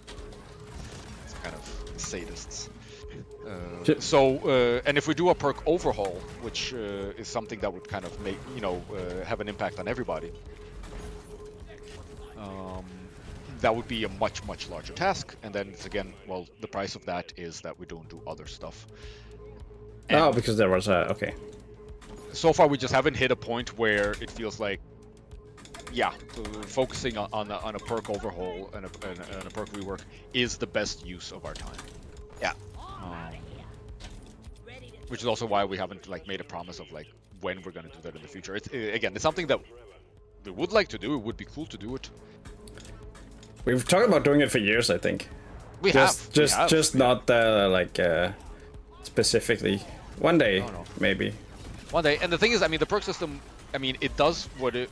It's kind of sadists. Shit. And if we do a perk overhaul, which is something that would kind of make have an impact on everybody, that would be a much larger task. And then it's again, well, the price of that is that we don't do other stuff. Oh, because there was a okay. So far, we just haven't hit a point where it feels like, yeah, focusing on a perk overhaul and a perk rework is the best use of our time. Yeah. Which is also why we haven't like made a promise of like when we're gonna do that in the future. It's again, it's something that we would like to do. It would be cool to do it. We've talked about doing it for years, I think. We have. Not like specifically. One day, maybe. One day. And the thing is, I mean, the perk system, I mean, it does what it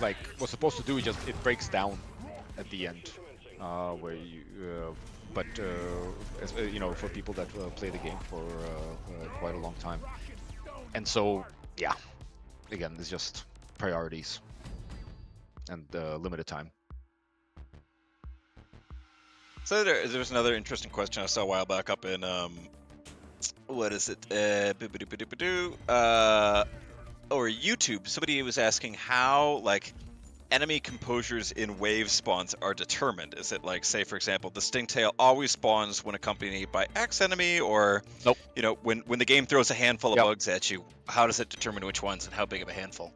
like was supposed to do. It breaks down at the end, where you. But as, you know, for people that play the game for quite a long time, and so yeah, again, it's just priorities and limited time. So there was another interesting question I saw a while back up in what is it? Or YouTube. Somebody was asking how like enemy composures in wave spawns are determined. Is it like, say, for example, the Stingtail always spawns when accompanied by X enemy, or nope. You know, when the game throws a handful of bugs at you, how does it determine which ones and how big of a handful?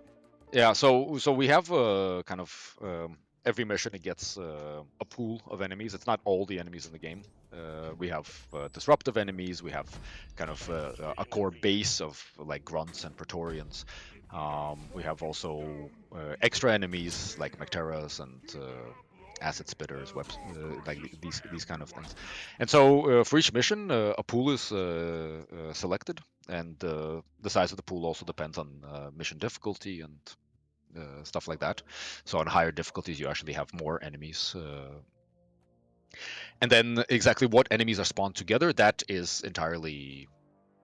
Yeah, so we have kind of every mission it gets a pool of enemies. It's not all the enemies in the game. We have disruptive enemies. We have kind of a core base of like grunts and praetorians. We have also extra enemies like Macteras and acid spitters, like these kind of things. And so for each mission, a pool is selected, and the size of the pool also depends on mission difficulty and stuff like that. So on higher difficulties, you actually have more enemies. And then exactly what enemies are spawned together, that is entirely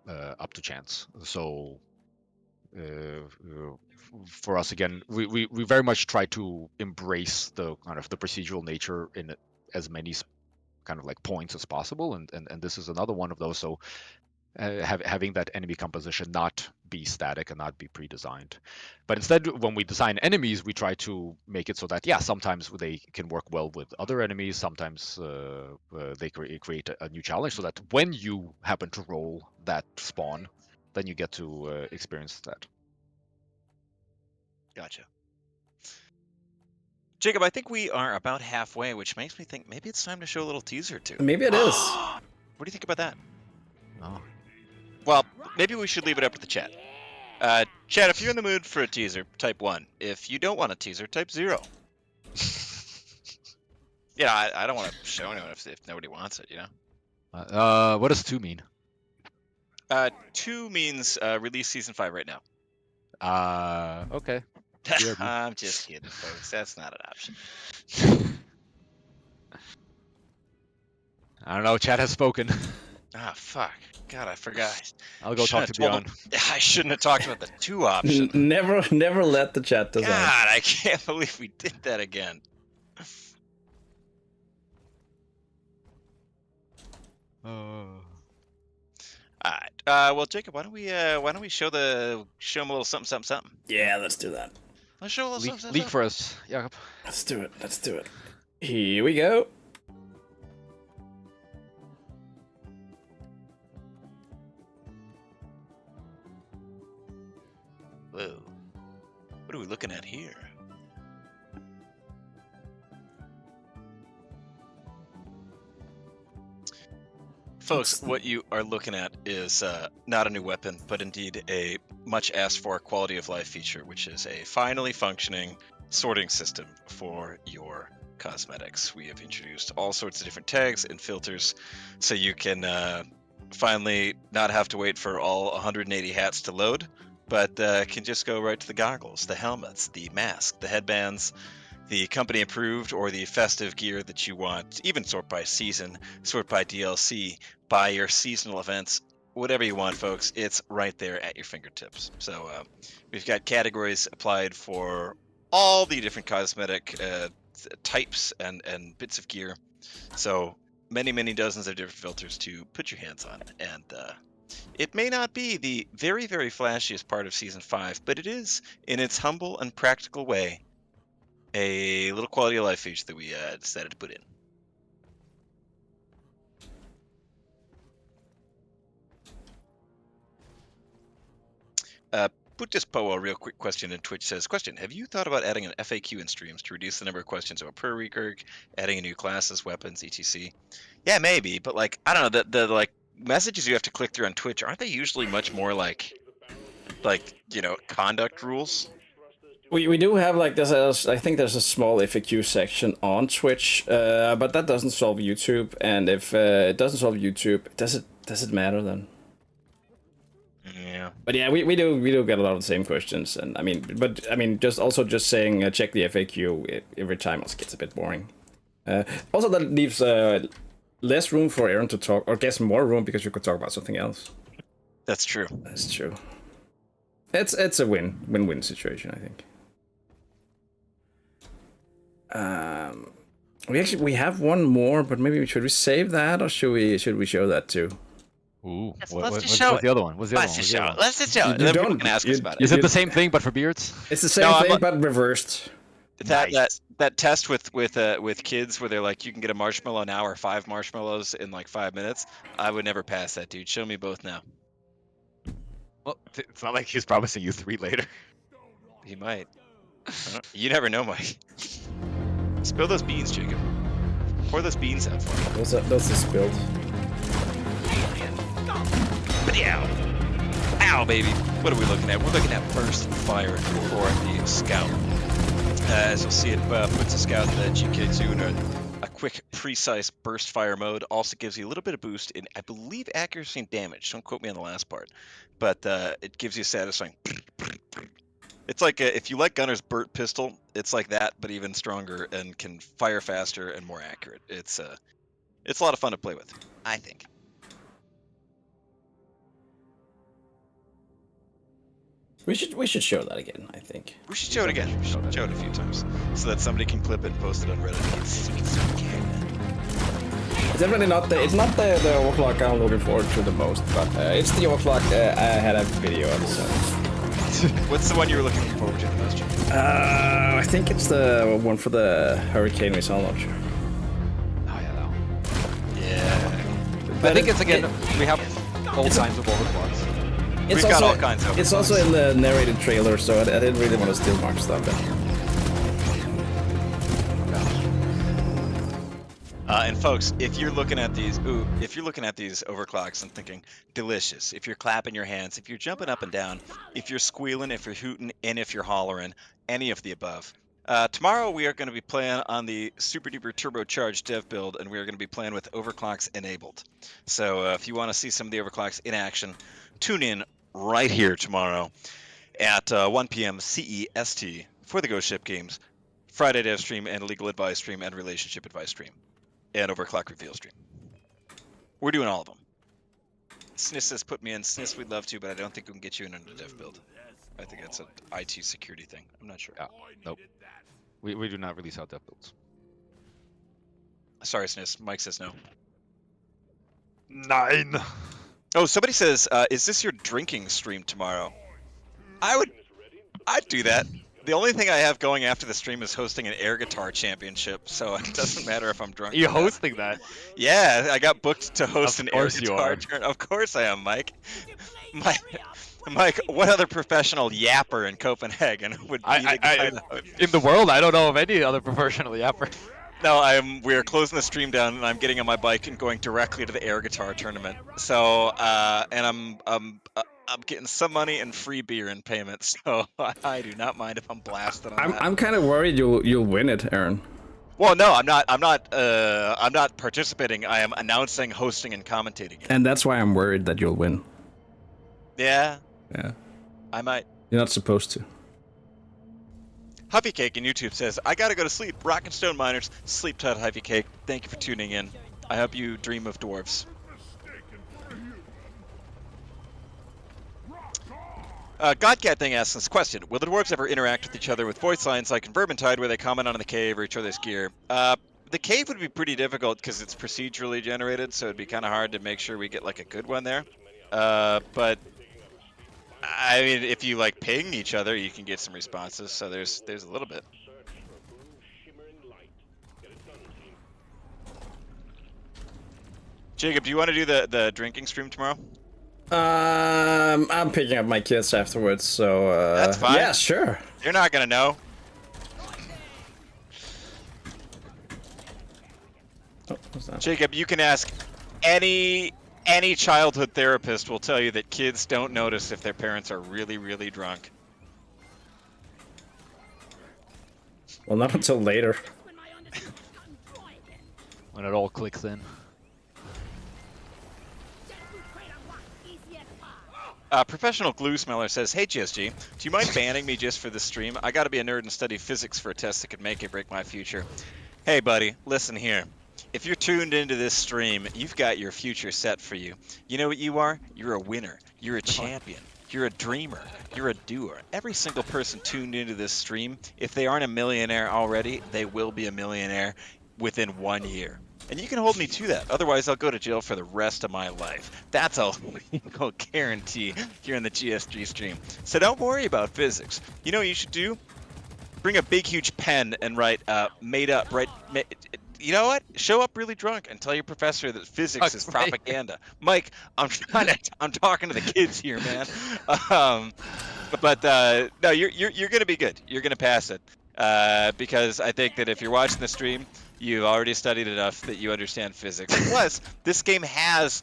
up to chance. So for us, again, we very much try to embrace the kind of the procedural nature in as many kind of like points as possible, and this is another one of those. So having that enemy composition not be static and not be pre-designed, but instead when we design enemies, we try to make it so that sometimes they can work well with other enemies, sometimes they create a new challenge, so that when you happen to roll that spawn, then you get to experience that. Gotcha. Jacob, I think we are about halfway, which makes me think maybe it's time to show a little teaser too. Maybe it is. What do you think about that? Oh. Well, maybe we should leave it up to the chat. Chat, if you're in the mood for a teaser, type 1. If you don't want a teaser, type 0. Yeah, I don't want to show anyone if nobody wants it, you know? What does 2 mean? 2 means release season 5 right now. Okay. I'm just kidding, folks. That's not an option. I don't know. Chat has spoken. Ah, fuck. God, I forgot. I'll go talk to Bjorn. I shouldn't have talked about the 2 option. Never let the chat decide. God, I can't believe we did that again. All right. Well, Jacob, why don't we show him a little something? Yeah, let's do that. Let's show a little something. Leak for us, Jakob. Let's do it. Here we go. Whoa. What are we looking at here? Folks, what you are looking at is not a new weapon, but indeed a much asked for quality of life feature, which is a finally functioning sorting system for your cosmetics. We have introduced all sorts of different tags and filters so you can finally not have to wait for all 180 hats to load, but can just go right to the goggles, the helmets, the mask, the headbands, the company approved or the festive gear that you want. Even sort by season, sort by DLC, buy your seasonal events, whatever you want, folks. It's right there at your fingertips. So we've got categories applied for all the different cosmetic types and bits of gear. So many dozens of different filters to put your hands on. And it may not be the very, very flashiest part of Season 5, but it is, in its humble and practical way, a little quality of life feature that we decided to put in. Buddhist Poe, a real quick question in Twitch says, question, have you thought about adding an FAQ in streams to reduce the number of questions about per recurg, adding a new classes, weapons, etc? Yeah, maybe, but like, I don't know, the like messages you have to click through on Twitch, aren't they usually much more like you know, conduct rules? We do have like I think there's a small FAQ section on Twitch, but that doesn't solve YouTube. And if it doesn't solve YouTube, does it matter then? Yeah. But yeah, we do get a lot of the same questions, and I mean, just saying check the FAQ every time also gets a bit boring. Also, that leaves less room for Aaron to talk, or guess more room because you could talk about something else. That's true. That's true. It's a win-win situation, I think. We have one more, but maybe should we save that, or should we show that too? Ooh, Let's just show what's the other one? Let's just show it. Let's just show it. Then people can ask us about it. Is it the same thing but for beards? It's the same thing, but reversed. That test with kids where they're like, you can get a marshmallow now or 5 marshmallows in like 5 minutes. I would never pass that, dude. Show me both now. Well, it's not like he's promising you 3 later. He might. You never know, Mike. Spill those beans, Jacob. Pour those beans out for me. Those are spilled. Ow! Ow, baby! What are we looking at? We're looking at burst fire for the scout. As you'll see, it puts the scout in the GK2 in a quick, precise burst fire mode. Also gives you a little bit of boost in, I believe, accuracy and damage. Don't quote me on the last part, but it gives you a satisfying. It's like if you like Gunner's Burt pistol, it's like that, but even stronger and can fire faster and more accurate. It's a lot of fun to play with, I think. We should show that again, I think. We should show it again. We should show it a few times so that somebody can clip it and post it on Reddit. It's definitely not it's not the overclock I'm looking forward to the most, but it's the overclock I had a video of. So. What's the one you were looking forward to the most? I think it's the one for the Hurricane missile launcher. Oh yeah, that one. Yeah. But I think it's again we have all kinds of overclocks. We've got all kinds of. It's also in the narrated trailer, so I didn't really want to steal Mark's stuff. And folks, if you're looking at these overclocks and thinking delicious, if you're clapping your hands, if you're jumping up and down, if you're squealing, if you're hooting, and if you're hollering, any of the above. Tomorrow we are going to be playing on the super duper turbocharged dev build, and we are going to be playing with overclocks enabled. So if you want to see some of the overclocks in action, tune in right here tomorrow at 1 p.m. CEST for the Ghost Ship Games Friday dev stream and legal advice stream and relationship advice stream and overclock reveal stream. We're doing all of them. Sniss has put me in. Sniss, we'd love to, but I don't think we can get you in under dev build. I think that's an IT security thing. I'm not sure. Yeah. Nope. We do not release out dev builds. Sorry, Sniss. Mike says no. 9. Oh, somebody says, is this your drinking stream tomorrow? I'd do that. The only thing I have going after the stream is hosting an air guitar championship, so it doesn't matter if I'm drunk. You're hosting that? Yeah, I got booked to host an air guitar tournament. Of course I am, Mike. Mike, what other professional yapper in Copenhagen would be the guy to host? In the world, I don't know of any other professional yapper. No, we are closing the stream down, and I'm getting on my bike and going directly to the air guitar tournament. So, and I'm getting some money and free beer in payment. So I do not mind if I'm blasted on that. I'm kind of worried you'll win it, Aaron. Well, no, I'm not participating. I am announcing, hosting, and commentating it. And that's why I'm worried that you'll win. Yeah. Yeah. I might. You're not supposed to. Huffy Cake in YouTube says, I gotta go to sleep. Rock and Stone Miners, sleep tight, Huffy Cake. Thank you for tuning in. I hope you dream of dwarves. Godcat thing asks this question: will the dwarves ever interact with each other with voice lines like in Vermintide, where they comment on the cave or each other's gear? The cave would be pretty difficult because it's procedurally generated, so it'd be kind of hard to make sure we get like a good one there. But I mean, if you like ping each other, you can get some responses. So there's a little bit. Jacob, do you want to do the drinking stream tomorrow? I'm picking up my kids afterwards, so That's fine. yeah, sure. You're not gonna know. Oh, what's that? Jacob, you can ask any childhood therapist will tell you that kids don't notice if their parents are really, really drunk. Well, not until later. When my understanding comes dry again. When it all clicks in. Just to create a rock easy as pie. Professional Glue Smeller says, "Hey GSG, do you mind banning me just for this stream? I gotta be a nerd and study physics for a test that could make or break my future." Hey buddy, listen here. If you're tuned into this stream, you've got your future set for you. You know what you are? You're a winner. You're a champion. You're a dreamer. You're a doer. Every single person tuned into this stream, if they aren't a millionaire already, they will be a millionaire within 1 year. And you can hold me to that. Otherwise, I'll go to jail for the rest of my life. That's a legal guarantee here in the GSG stream. So don't worry about physics. You know what you should do? Bring a big, huge pen and write you know what? Show up really drunk and tell your professor that physics is propaganda. Mike, I'm talking to the kids here, man. No, you're gonna be good. You're gonna pass it because I think that if you're watching the stream, you've already studied enough that you understand physics. Plus, this game has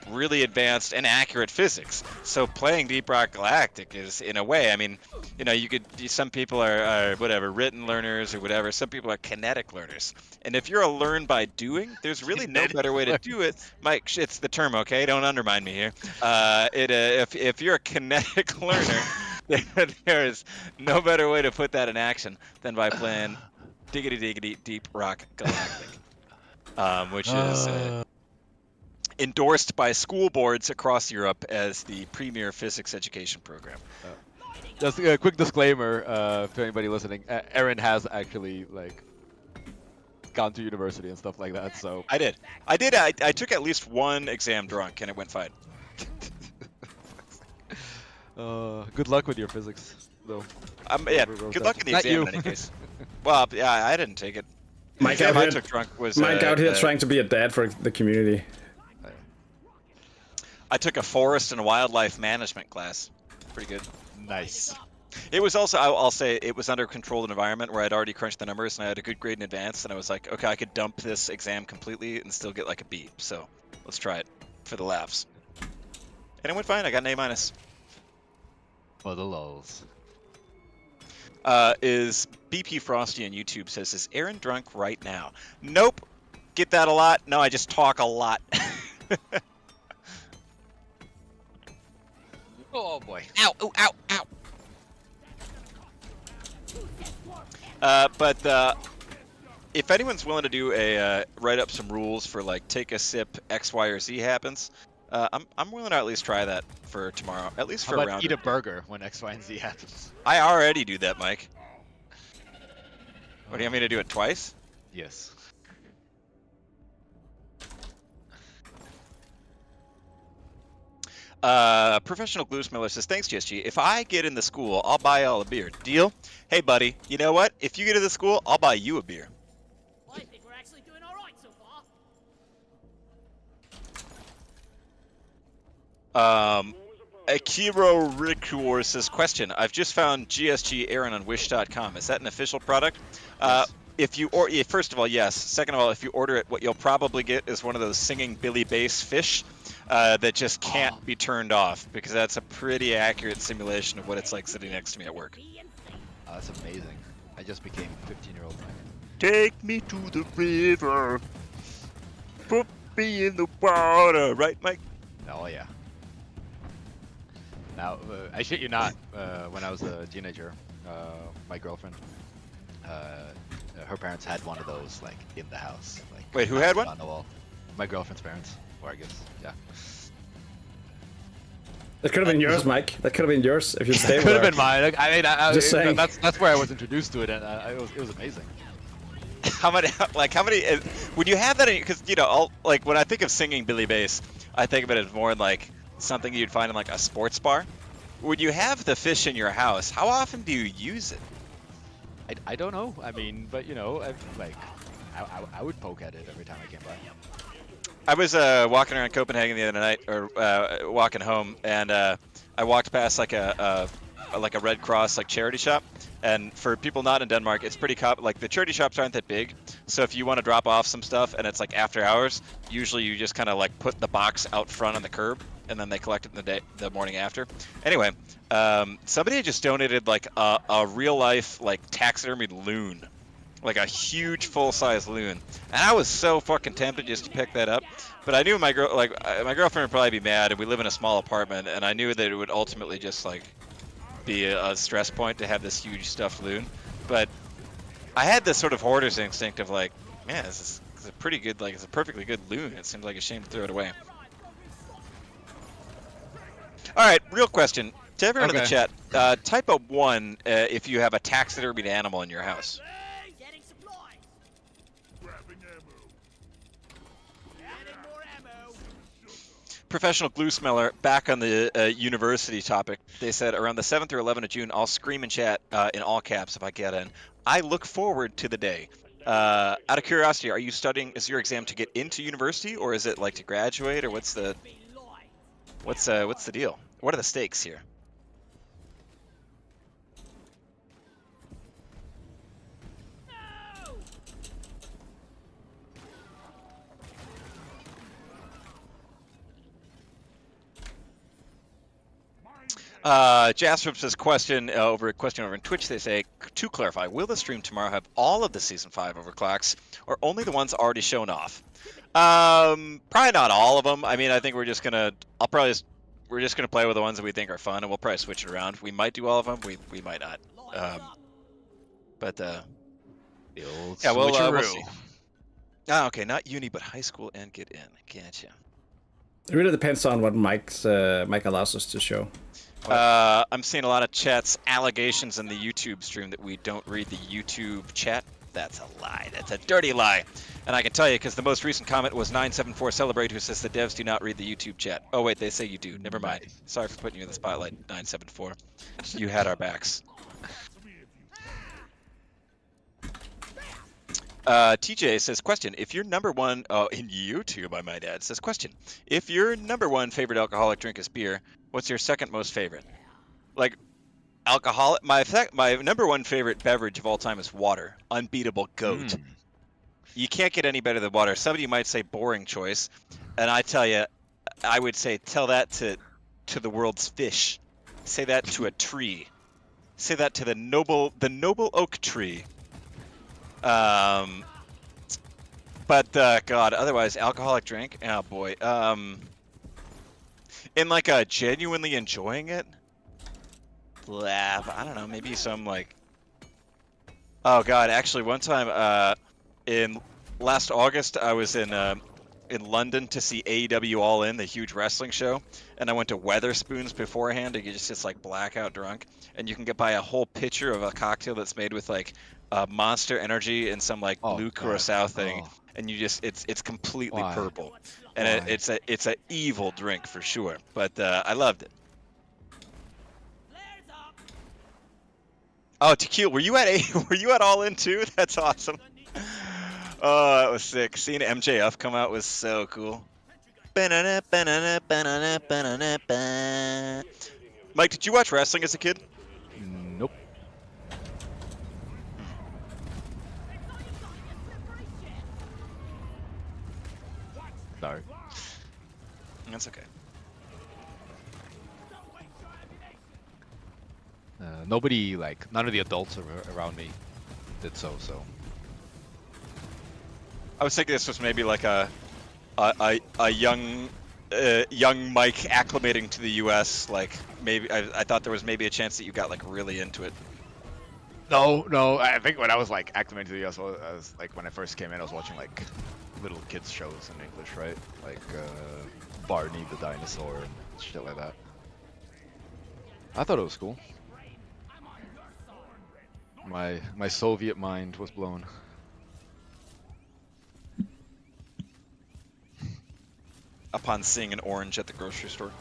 really advanced and accurate physics. So playing Deep Rock Galactic is, in a way, I mean, you know, some people are whatever, written learners or whatever. Some people are kinetic learners. And if you're a learn by doing, there's really no better way to do it. Mike, it's the term, okay? Don't undermine me here. If you're a kinetic learner, there is no better way to put that in action than by playing Diggity Deep Rock Galactic, which is endorsed by school boards across Europe as the premier physics education program. Just a quick disclaimer for anybody listening. Aaron has actually gone to university and stuff like that. So I did. I took at least one exam drunk, and it went fine. Good luck with your physics, though. Yeah, good luck in the Not exam you. in any case. Well, yeah, I didn't take it. The Mike exam out I here, took drunk was Mike out here trying to be a dad for the community. I took a forest and wildlife management class. Pretty good. Nice. It was also, I'll say, it was under a controlled environment where I'd already crunched the numbers and I had a good grade in advance, and I was like, okay, I could dump this exam completely and still get like a B. So let's try it for the laughs. And it went fine. I got an A-. For the lulz. Is BP Frosty on YouTube says, is Aaron drunk right now? Nope. Get that a lot? No, I just talk a lot. Oh boy. Ow, ow, ow, ow. But if anyone's willing to do a write up some rules for like take a sip X, Y, or Z happens, I'm willing to at least try that for tomorrow, at least for How a about round. eat a burger when X, Y, and Z happens? I already do that, Mike. What do you want me to do it twice? Yes. Professional Glue Smeller says, thanks, GSG. If I get in the school, I'll buy y'all a beer. Deal? Hey, buddy, you know what? If you get in the school, I'll buy you a beer. I think we're actually doing all right so far. Akiro Rikuor says, question. I've just found GSG Aaron on Wish.com. Is that an official product? Yes. First of all, yes. Second of all, if you order it, what you'll probably get is one of those singing Billy Bass fish that just can't be turned off, because that's a pretty accurate simulation of what it's like sitting next to me at work. Oh, that's amazing. I just became a 15-year-old man. Take me to the river. Put me in the water. Right, Mike? Oh yeah. Now, I shit you not, when I was a teenager, my girlfriend, her parents had one of those, like, in the house. Like, Wait, who had one? on the wall. My girlfriend's parents, or I guess, yeah. That could have been yours, Mike. That could have been yours if you stayed with Could have her. been mine. Like, I mean, Just saying. that's where I was introduced to it, and it was amazing. How many? Would you have that? Because like when I think of singing Billy Bass, I think of it as more like something you'd find in like a sports bar. Would you have the fish in your house? How often do you use it? I don't know. I mean, but I would poke at it every time I came by. I was walking around Copenhagen the other night, or walking home, and I walked past like a Red Cross like charity shop. And for people not in Denmark, it's pretty like the charity shops aren't that big. So if you want to drop off some stuff and it's like after hours, usually you just kind of like put the box out front on the curb, and then they collect it in the morning after. Anyway, somebody had just donated like a real life like taxidermied loon, like a huge full size loon, and I was so fucking tempted just to pick that up. But I knew my girlfriend would probably be mad, and we live in a small apartment, and I knew that it would ultimately just like be a stress point to have this huge stuffed loon. But I had this sort of hoarder's instinct of like, man, this is a pretty good, like it's a perfectly good loon. It seems like a shame to throw it away. All right, real question to everyone in the chat. Type a 1 if you have a taxidermied animal in your house. Getting supplies. Grabbing ammo. Getting more ammo. Professional glue smeller back on the university topic. They said around the 7th or 11th of June, I'll scream and chat in all caps if I get in. I look forward to the day. Out of curiosity, are you studying? Is your exam to get into university, or is it like to graduate, or what's the deal? What are the stakes here? Jasper says question over in Twitch. They say, to clarify, will the stream tomorrow have all of the season 5 overclocks, or only the ones already shown off? Probably not all of them. I mean, I think we're just gonna play with the ones that we think are fun, and we'll probably switch it around. We might do all of them. We might not. Yeah, we'll see. Okay, not uni, but high school and get in. Gotcha. It really depends on what Mike allows us to show. I'm seeing a lot of chats, allegations in the YouTube stream that we don't read the YouTube chat. That's a lie. That's a dirty lie. And I can tell you, because the most recent comment was 974 Celebrate, who says the devs do not read the YouTube chat. Oh, wait, they say you do. Never mind. Sorry for putting you in the spotlight, 974. You had our backs. TJ says, question, if your number one, in YouTube, I might add, says, question, if your number one favorite alcoholic drink is beer, what's your second most favorite? Like, alcoholic, my number one favorite beverage of all time is water. Unbeatable GOAT. You can't get any better than water. Somebody might say boring choice, and I tell you, I would say, tell that to the world's fish. Say that to a tree. Say that to the noble oak tree. But God, otherwise, alcoholic drink. Oh boy. In like a genuinely enjoying it. I don't know. Maybe some like. Oh God, actually, one time, in last August, I was in London to see AEW All In, the huge wrestling show, and I went to Weatherspoons beforehand to get just like blackout drunk, and you can get by a whole pitcher of a cocktail that's made with like Monster Energy and some like blue curacao thing, and you just it's completely purple, and it's a evil drink for sure, but I loved it. Oh, tequila, were you at All In too? That's awesome. Oh, that was sick. Seeing MJF come out was so cool. Mike, did you watch wrestling as a kid? Nope. Sorry. That's okay. Nobody, like, none of the adults around me did so. I was thinking this was maybe like a young Mike acclimating to the U.S. Like maybe I thought there was maybe a chance that you got like really into it. No. I think when I was like acclimated to the US, I was like when I first came in, I was watching like little kids shows in English, right? Like Barney the dinosaur and shit like that. I thought it was cool. My Soviet mind was blown. Upon seeing an orange at the grocery store.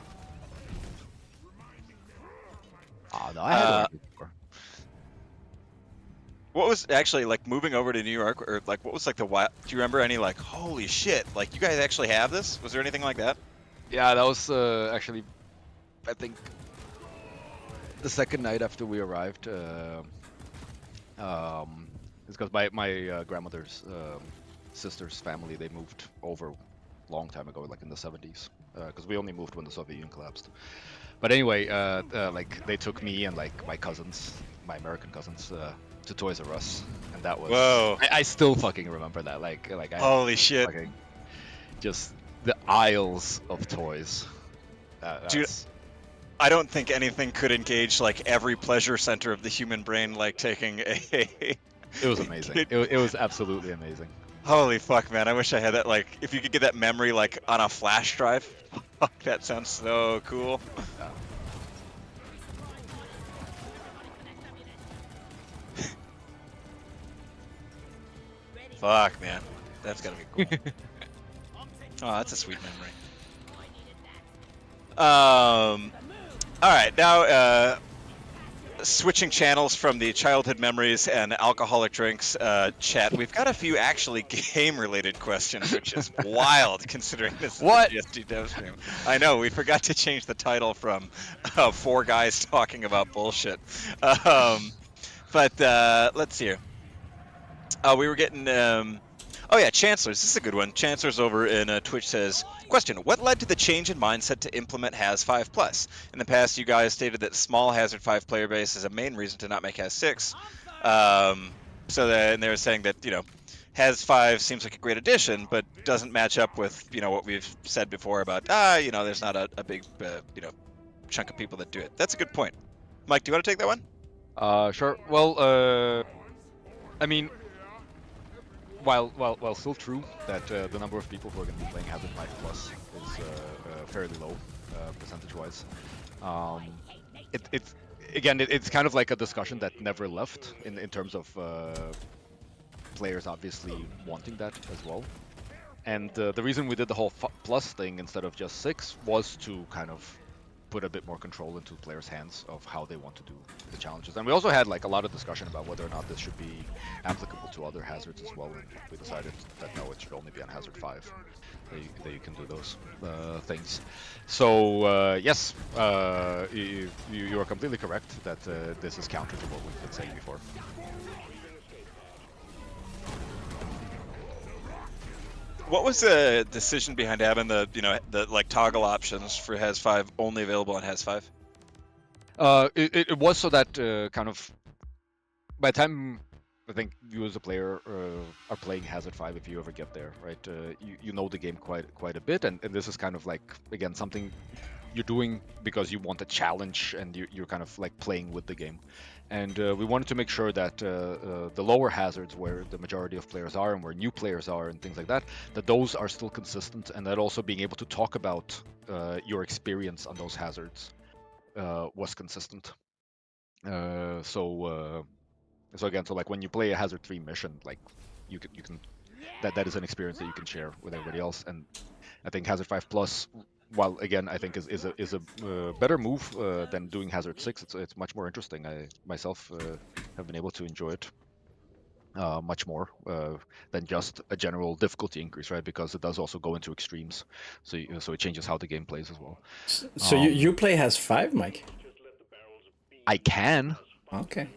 Oh no, I had orange before. What what was actually like moving over to New York, or like what was like the wild? Do you remember any like holy shit? Like you guys actually have this? Was there anything like that? Yeah, that was actually, I think, the second night after we arrived. It's because my grandmother's sister's family, they moved over a long time ago, like in the 70s, because we only moved when the Soviet Union collapsed. But anyway, like they took me and like my cousins, my American cousins, to Toys R Us, and that was. Whoa. I still fucking remember that. Like I Holy shit. fucking, just the aisles of toys. Dude, That's- I don't think anything could engage like every pleasure center of the human brain like taking a. it was amazing. It was absolutely amazing. Holy fuck, man! I wish I had that. Like, if you could get that memory like on a flash drive. Fuck, that sounds so cool. Fuck, man, that's gotta be cool. Oh, that's a sweet memory. All right, now switching channels from the childhood memories and alcoholic drinks chat, we've got a few actually game-related questions, which is wild considering this is What? a GSD dev stream. I know, we forgot to change the title from 4 guys talking about bullshit. But let's see here. We were getting... oh yeah, Chancellors. This is a good one. Chancellors over in Twitch says, question, what led to the change in mindset to implement Has 5 Plus? In the past, you guys stated that small Hazard 5 player base is a main reason to not make Has 6. So then they were saying that, you know, Has 5 seems like a great addition, but doesn't match up with, you know, what we've said before about, you know, there's not a big, you know, chunk of people that do it. That's a good point. Mike, do you want to take that one? Sure. Well, I mean, while still true that the number of people who are going to be playing Hazard 5 Plus is fairly low percentage-wise, it's kind of like a discussion that never left in terms of players obviously wanting that as well. And the reason we did the whole plus thing instead of just 6 was to kind of put a bit more control into players' hands of how they want to do the challenges. And we also had like a lot of discussion about whether or not this should be applicable to other hazards as well. And we decided that no, it should only be on Hazard 5 that you can do those things. So yes, you are completely correct that this is counter to what we've been saying before. What was the decision behind having the, you know, the like toggle options for Has 5 only available on Has 5? It was so that kind of by the time I think you as a player are playing Hazard 5, if you ever get there, right? You know the game quite a bit, and this is kind of like, again, something you're doing because you want a challenge and you're kind of like playing with the game. And we wanted to make sure that the lower hazards, where the majority of players are and where new players are and things like that, that those are still consistent, and that also being able to talk about your experience on those hazards was consistent. So again, so like when you play a Hazard 3 mission, like you can that is an experience that you can share with everybody else. And I think Hazard 5 Plus, while again I think is a better move than doing Hazard 6, it's much more interesting. I myself have been able to enjoy it much more than just a general difficulty increase, right? Because it does also go into extremes, so it changes how the game plays as well. So you play Has 5, Mike? I can. Okay.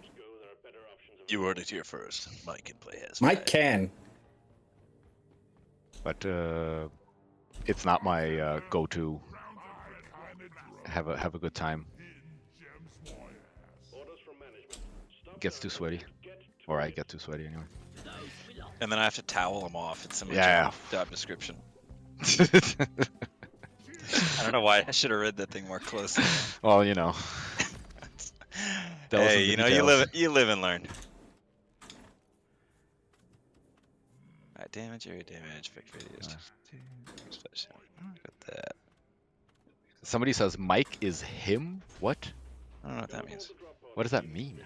You heard it here first. Mike can play Has 5. Mike can. But it's not my go-to. Have a good time. Gets too sweaty, or I get too sweaty anyway. And then I have to towel them off. It's in my job description. I don't know why I should have read that thing more closely. Well, you know. Hey, you know, you live and learn. Alright, damage, area damage, effect radius. Special. Got that. Somebody says Mike is him. What? I don't know what that means. What does that mean?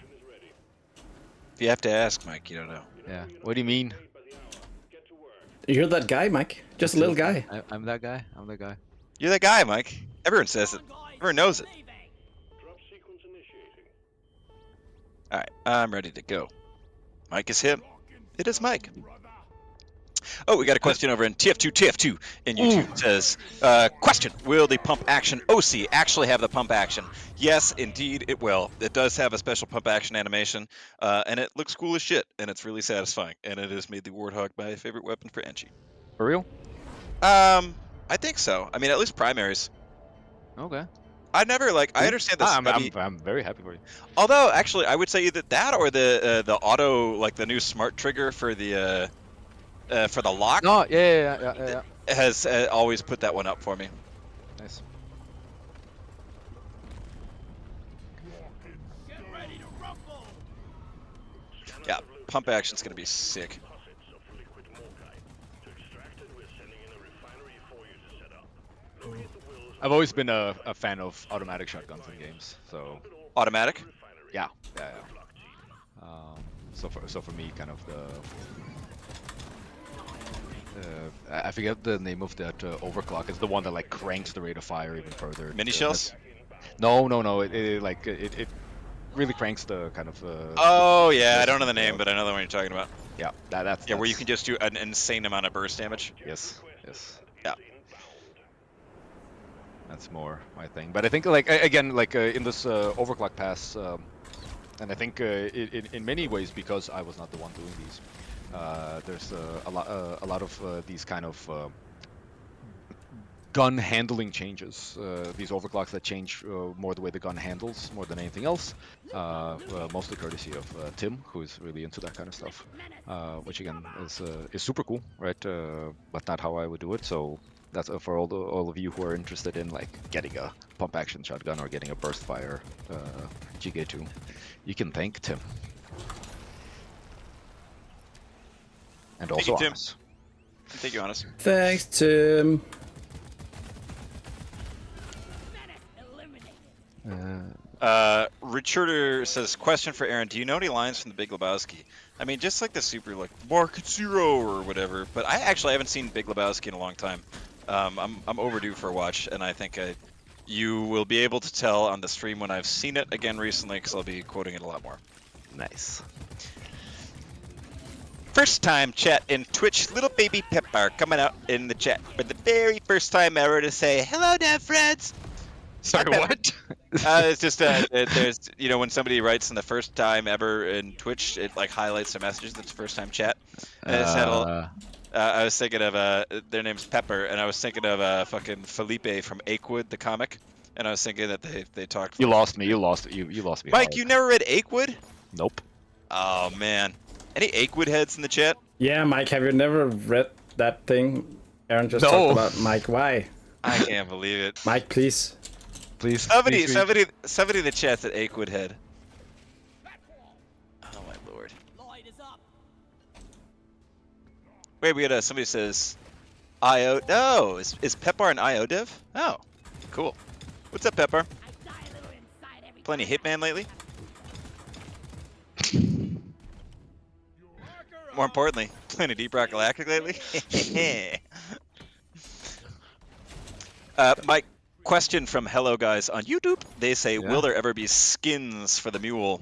If you have to ask, Mike, you don't know. Yeah. What do you mean? You're that guy, Mike. Just a little guy. I'm that guy. I'm that guy. You're that guy, Mike. Everyone says it. Everyone knows it. Alright, I'm ready to go. Mike is him. It is Mike. Oh, we got a question over in TF2 in YouTube. It says, question, will the pump action OC actually have the pump action? Yes, indeed it will. It does have a special pump action animation, and it looks cool as shit, and it's really satisfying, and it has made the Warthog my favorite weapon for Enchi. For real? I think so. I mean, at least primaries. Okay. I never, like, I understand this. I'm very happy for you. Although, actually, I would say either that or the auto, like the new smart trigger for the lock. No, yeah. Has always put that one up for me. Nice. Yeah, pump action's gonna be sick. Deposits of liquid morkite. To extract it, we're sending in a refinery for you to set up. Locate the wills. I've always been a fan of automatic shotguns in games, so Automatic. yeah. So for me, kind of I forget the name of that overclock. It's the one that like cranks the rate of fire even further. Mini shells. No. It really cranks the kind of. Oh yeah, I don't know the name, but I know the one you're talking about. Yeah, that's Where you can just do an insane amount of burst damage. Yes. Yeah. That's more my thing. But I think like again like in this overclock pass, and I think in many ways because I was not the one doing these. There's a lot of these kind of gun handling changes. These overclocks that change more the way the gun handles more than anything else. Mostly courtesy of Tim, who is really into that kind of stuff, which again is super cool, right? But not how I would do it. So that's for all of you who are interested in like getting a pump action shotgun or getting a burst fire GK2, you can thank Tim. And Thank also you, Tim. Honest. Thank you, Honest. Thanks, Tim. Richarder says, question for Aaron. Do you know any lines from The Big Lebowski? I mean, just like the super, like, Market Zero or whatever. But I actually haven't seen Big Lebowski in a long time. I'm overdue for a watch, and I think you will be able to tell on the stream when I've seen it again recently, because I'll be quoting it a lot more. Nice. First time chat in Twitch, little baby Pepper coming out in the chat for the very first time ever to say, hello there, friends! Sorry, what? It's just there's when somebody writes in the first time ever in Twitch, it like highlights the messages. That's the first time chat. And it's had I was thinking of their name's Pepper, and I was thinking of fucking Felipe from Achewood, the comic, and I was thinking that they talked. You lost me. You lost me. Mike, hard. you never read Achewood? Nope. Oh man, any Achewood heads in the chat? Yeah, Mike, have you never read that thing Aaron just No. talked about? Mike, why? I can't believe it. Mike, please. Please. Somebody please. in the chat's at Achewood head. Oh my lord. Lloyd is up. Wait, we got somebody says, IO. No, is Pepper an IO dev? Oh, cool. What's up, Pepper? I die a little inside every Plenty Hitman lately? More importantly, plenty Deep Rock Galactic lately? Mike, question from Hello Guys on YouTube. They say, will there ever be skins for the mule?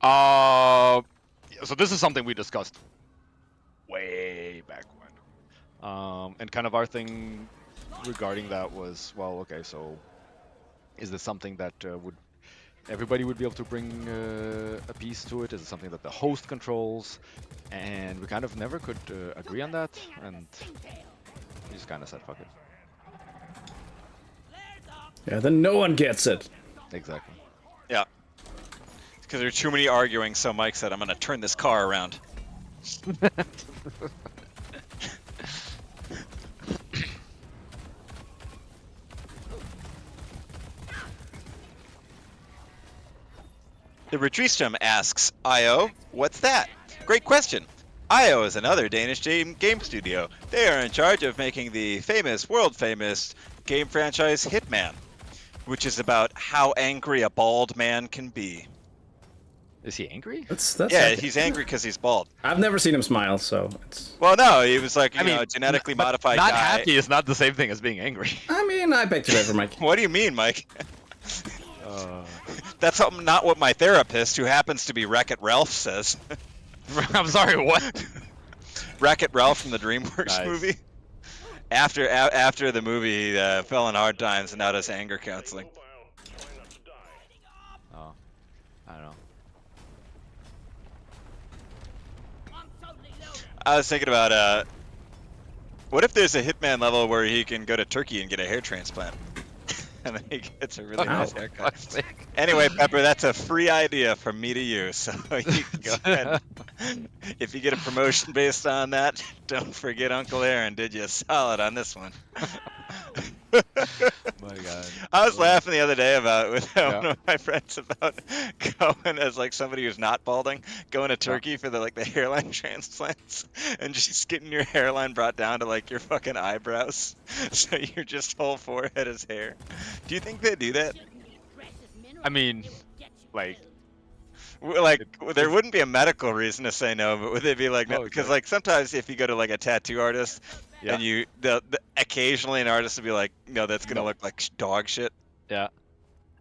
So this is something we discussed way back when. And kind of our thing regarding that was, well, okay, so is this something that everybody would be able to bring a piece to it? Is it something that the host controls? And we kind of never could agree on that, and we just kind of said, fuck it. Yeah, then no one gets it. Exactly. Yeah. Because there are too many arguing, so Mike said, I'm going to turn this car around. The Retreestum asks, IO, what's that? Great question. IO is another Danish game studio. They are in charge of making the world famous game franchise Hitman, which is about how angry a bald man can be. Is he angry? That's Yeah, he's angry because he's bald. I've never seen him smile, so it's. Well, no, he was like, you know, genetically modified not guy. happy is not the same thing as being angry. I mean, I beg to differ, Mike. What do you mean, Mike? That's not what my therapist, who happens to be Wreck-It Ralph, says. I'm sorry, what? Wreck-It Ralph from the DreamWorks Nice. movie. After the movie, he fell in hard times and now does anger counseling. Try not to die. Oh, I don't know. I'm totally loaded. I was thinking about, what if there's a Hitman level where he can go to Turkey and get a hair transplant? And then he gets a really nice haircut. Fuck's sake. Anyway, Pepper, that's a free idea from me to you, so you can go ahead. If you get a promotion based on that, don't forget Uncle Aaron did you a solid on this one. My God. I was laughing the other day about with Yeah. one of my friends about going as like somebody who's not balding, going to Turkey for the hairline transplants, and just getting your hairline brought down to like your fucking eyebrows, so your just whole forehead is hair. Do you think they do that? I mean, like, Like, there wouldn't be a medical reason to say no, but would they be like, no? Oh, Because okay. like sometimes if you go to like a tattoo artist, Yeah. and occasionally an artist will be like, no, that's gonna look like dog shit. yeah.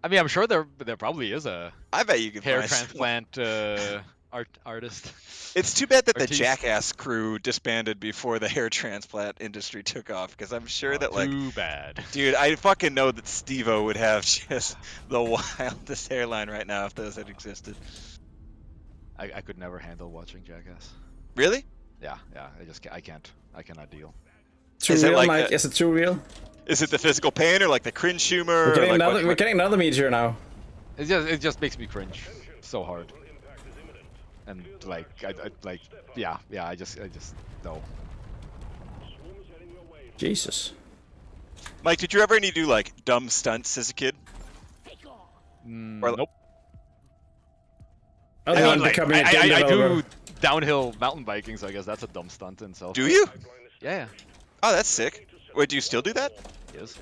I mean, I'm sure there probably is a I bet you could hair find some- transplant artist. It's too bad that the Artiste. Jackass crew disbanded before the hair transplant industry took off, because I'm sure that like, Too bad. dude, I fucking know that Steve-O would have just the wildest hairline right now if those had existed. I could never handle watching Jackass. Really? Yeah, I can't. I cannot deal. Too Is it real, like Mike? a- Is it too real? Is it the physical pain or like the cringe humor? We're or, getting like, another. We're getting another meteor now. It just makes me cringe so hard. Impact is imminent. And like I like yeah, I just no. Swarm is heading your way. Jesus. Mike, did you ever any do like dumb stunts as a kid? Take off. Or- Nope. Other I than mean, like, becoming a I game do developer. downhill mountain biking, so I guess that's a dumb stunt in itself. Do you? Yeah, Oh, that's sick. Wait, do you still do that? yes.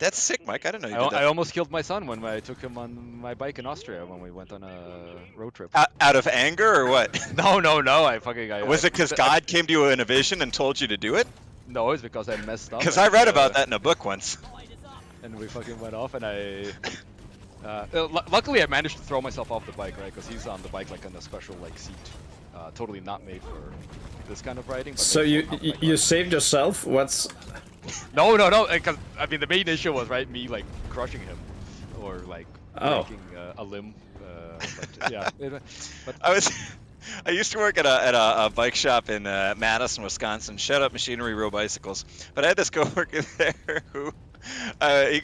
That's sick, Mike. I didn't know you did I that. almost killed my son when I took him on my bike in Austria when we went on a road trip. Out of anger or what? No, I fucking. Was it because God came to you in a vision and told you to do it? No, it's because I messed up. Because I read about that in a book once. And we fucking went off, and I. Luckily, I managed to throw myself off the bike, right? Because he's on the bike like on a special like seat, totally not made for this kind of riding. But So made you for mountain bike you riding. saved yourself? What's? No, because I mean the main issue was right me like crushing him, or like Oh. breaking a limb. But, yeah, but I used to work at a bike shop in Madison, Wisconsin. Shout out Machinery Row Bicycles. But I had this coworker there who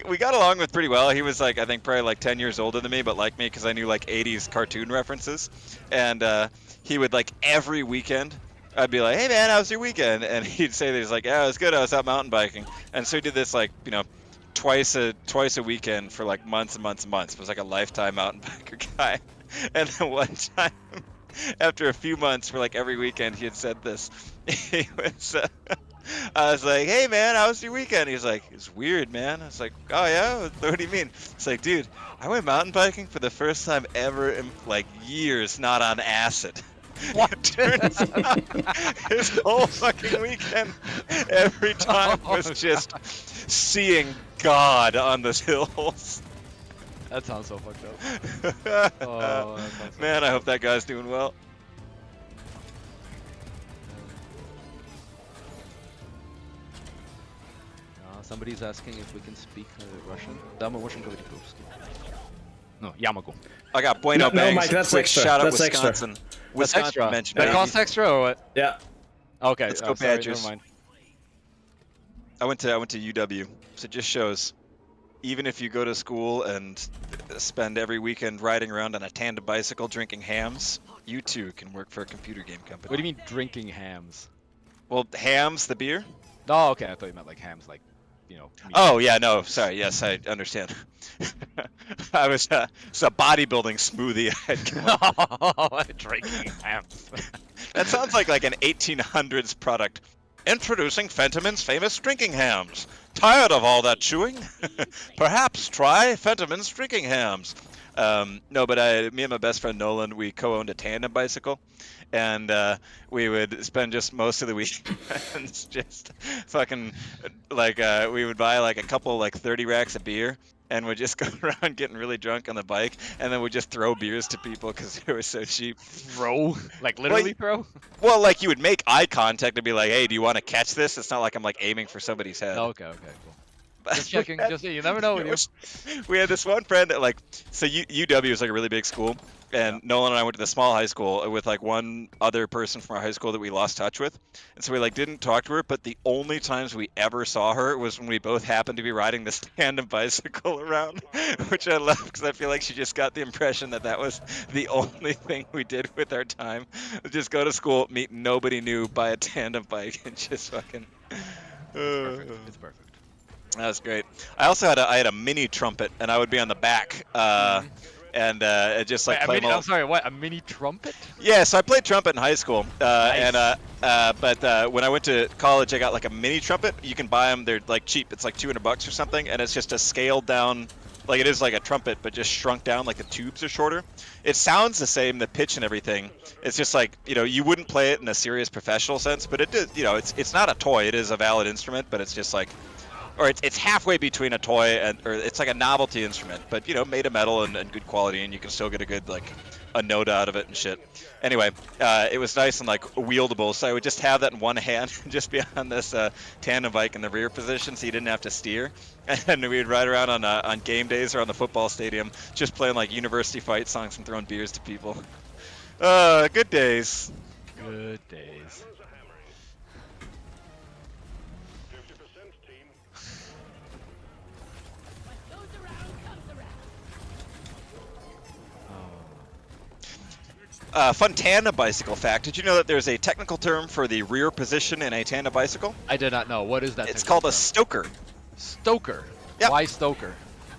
we got along with pretty well. He was like, I think probably like 10 years older than me, but like me because I knew like 80s cartoon references. And he would like every weekend, I'd be like, hey man, how was your weekend? And he'd say that he's like, yeah, it was good. I was out mountain biking. And so he did this like, twice a weekend for like months and months and months. It was like a lifetime mountain biker guy. And then one time, after a few months, for like every weekend, he had said this. He was, I was like, hey man, how was your weekend? He was like, it's weird, man. I was like, oh yeah? What do you mean? It's like, dude, I went mountain biking for the first time ever in like years, not on acid. What? Turns out his whole fucking weekend, every time was just seeing God on the hills. that sounds so fucked up. Oh, that sounds so Man, I hope that guy's doing well. Somebody's asking if we can speak Russian. Да, мы можем говорить по-русски. No, я могу. I got Bueno No, Bangs. Mike, that's Quick extra. shout out That's extra. Wisconsin. That's Wisconsin extra. mentioned That it. costs extra or what? Yeah. Okay, Let's go sorry, Badgers. never mind. I went to UW, so it just shows. Even if you go to school and spend every weekend riding around on a tandem bicycle drinking hams, you too can work for a computer game company. What do you mean drinking hams? Well, hams, the beer? Oh, okay, I thought you meant like hams, like, meat. Oh, yeah, no, sorry. Yes, I understand. I was, it's a bodybuilding smoothie I had come up. Drinking hams. That sounds like an 1800s product. Introducing Fentiman's famous drinking hams. Tired of all that chewing? Perhaps try Fentiman's drinking hams. No, but me and my best friend Nolan, we co-owned a tandem bicycle, and we would spend just most of the weekends just fucking like we would buy like a couple like 30 racks of beer, and would just go around getting really drunk on the bike, and then would just throw beers to people because they were so cheap. Throw? Like literally throw? Well, like you would make eye contact and be like, "Hey, do you want to catch this?" It's not like I'm like aiming for somebody's head. Oh, okay, cool. But Just checking. Just you never know with you. we had this one friend that like, so UW is like a really big school, and Nolan and I went to the small high school with like one other person from our high school that we lost touch with, and so we like didn't talk to her. But the only times we ever saw her was when we both happened to be riding this tandem bicycle around, which I love because I feel like she just got the impression that that was the only thing we did with our time. Just go to school, meet nobody new, buy a tandem bike, and just fucking. Perfect. It's perfect. That was great. I also had a mini trumpet, and I would be on the back, and it just like play. I'm sorry, what? A mini trumpet? Yeah, so I played trumpet in high school, Nice. but when I went to college, I got like a mini trumpet. You can buy them; they're like cheap. It's like $200 or something, and it's just a scaled down, like it is like a trumpet, but just shrunk down. Like the tubes are shorter. It sounds the same, the pitch and everything. It's just like, you know, you wouldn't play it in a serious professional sense, but it did. You know, it's not a toy. It is a valid instrument, but it's just like. Or it's halfway between a toy or it's like a novelty instrument, but you know, made of metal and good quality, and you can still get a good like a note out of it and shit. Anyway, it was nice and like wieldable, so I would just have that in one hand and just be on this tandem bike in the rear position, so you didn't have to steer. And we'd ride around on game days or on the football stadium, just playing like university fight songs and throwing beers to people. Good days. Good days. 50% team. What goes around comes around. Fun tandem bicycle fact. Did you know that there's a technical term for the rear position in a tandem bicycle? I did not know. What is that? It's technical called a term? stoker. Stoker. Yep. Why stoker?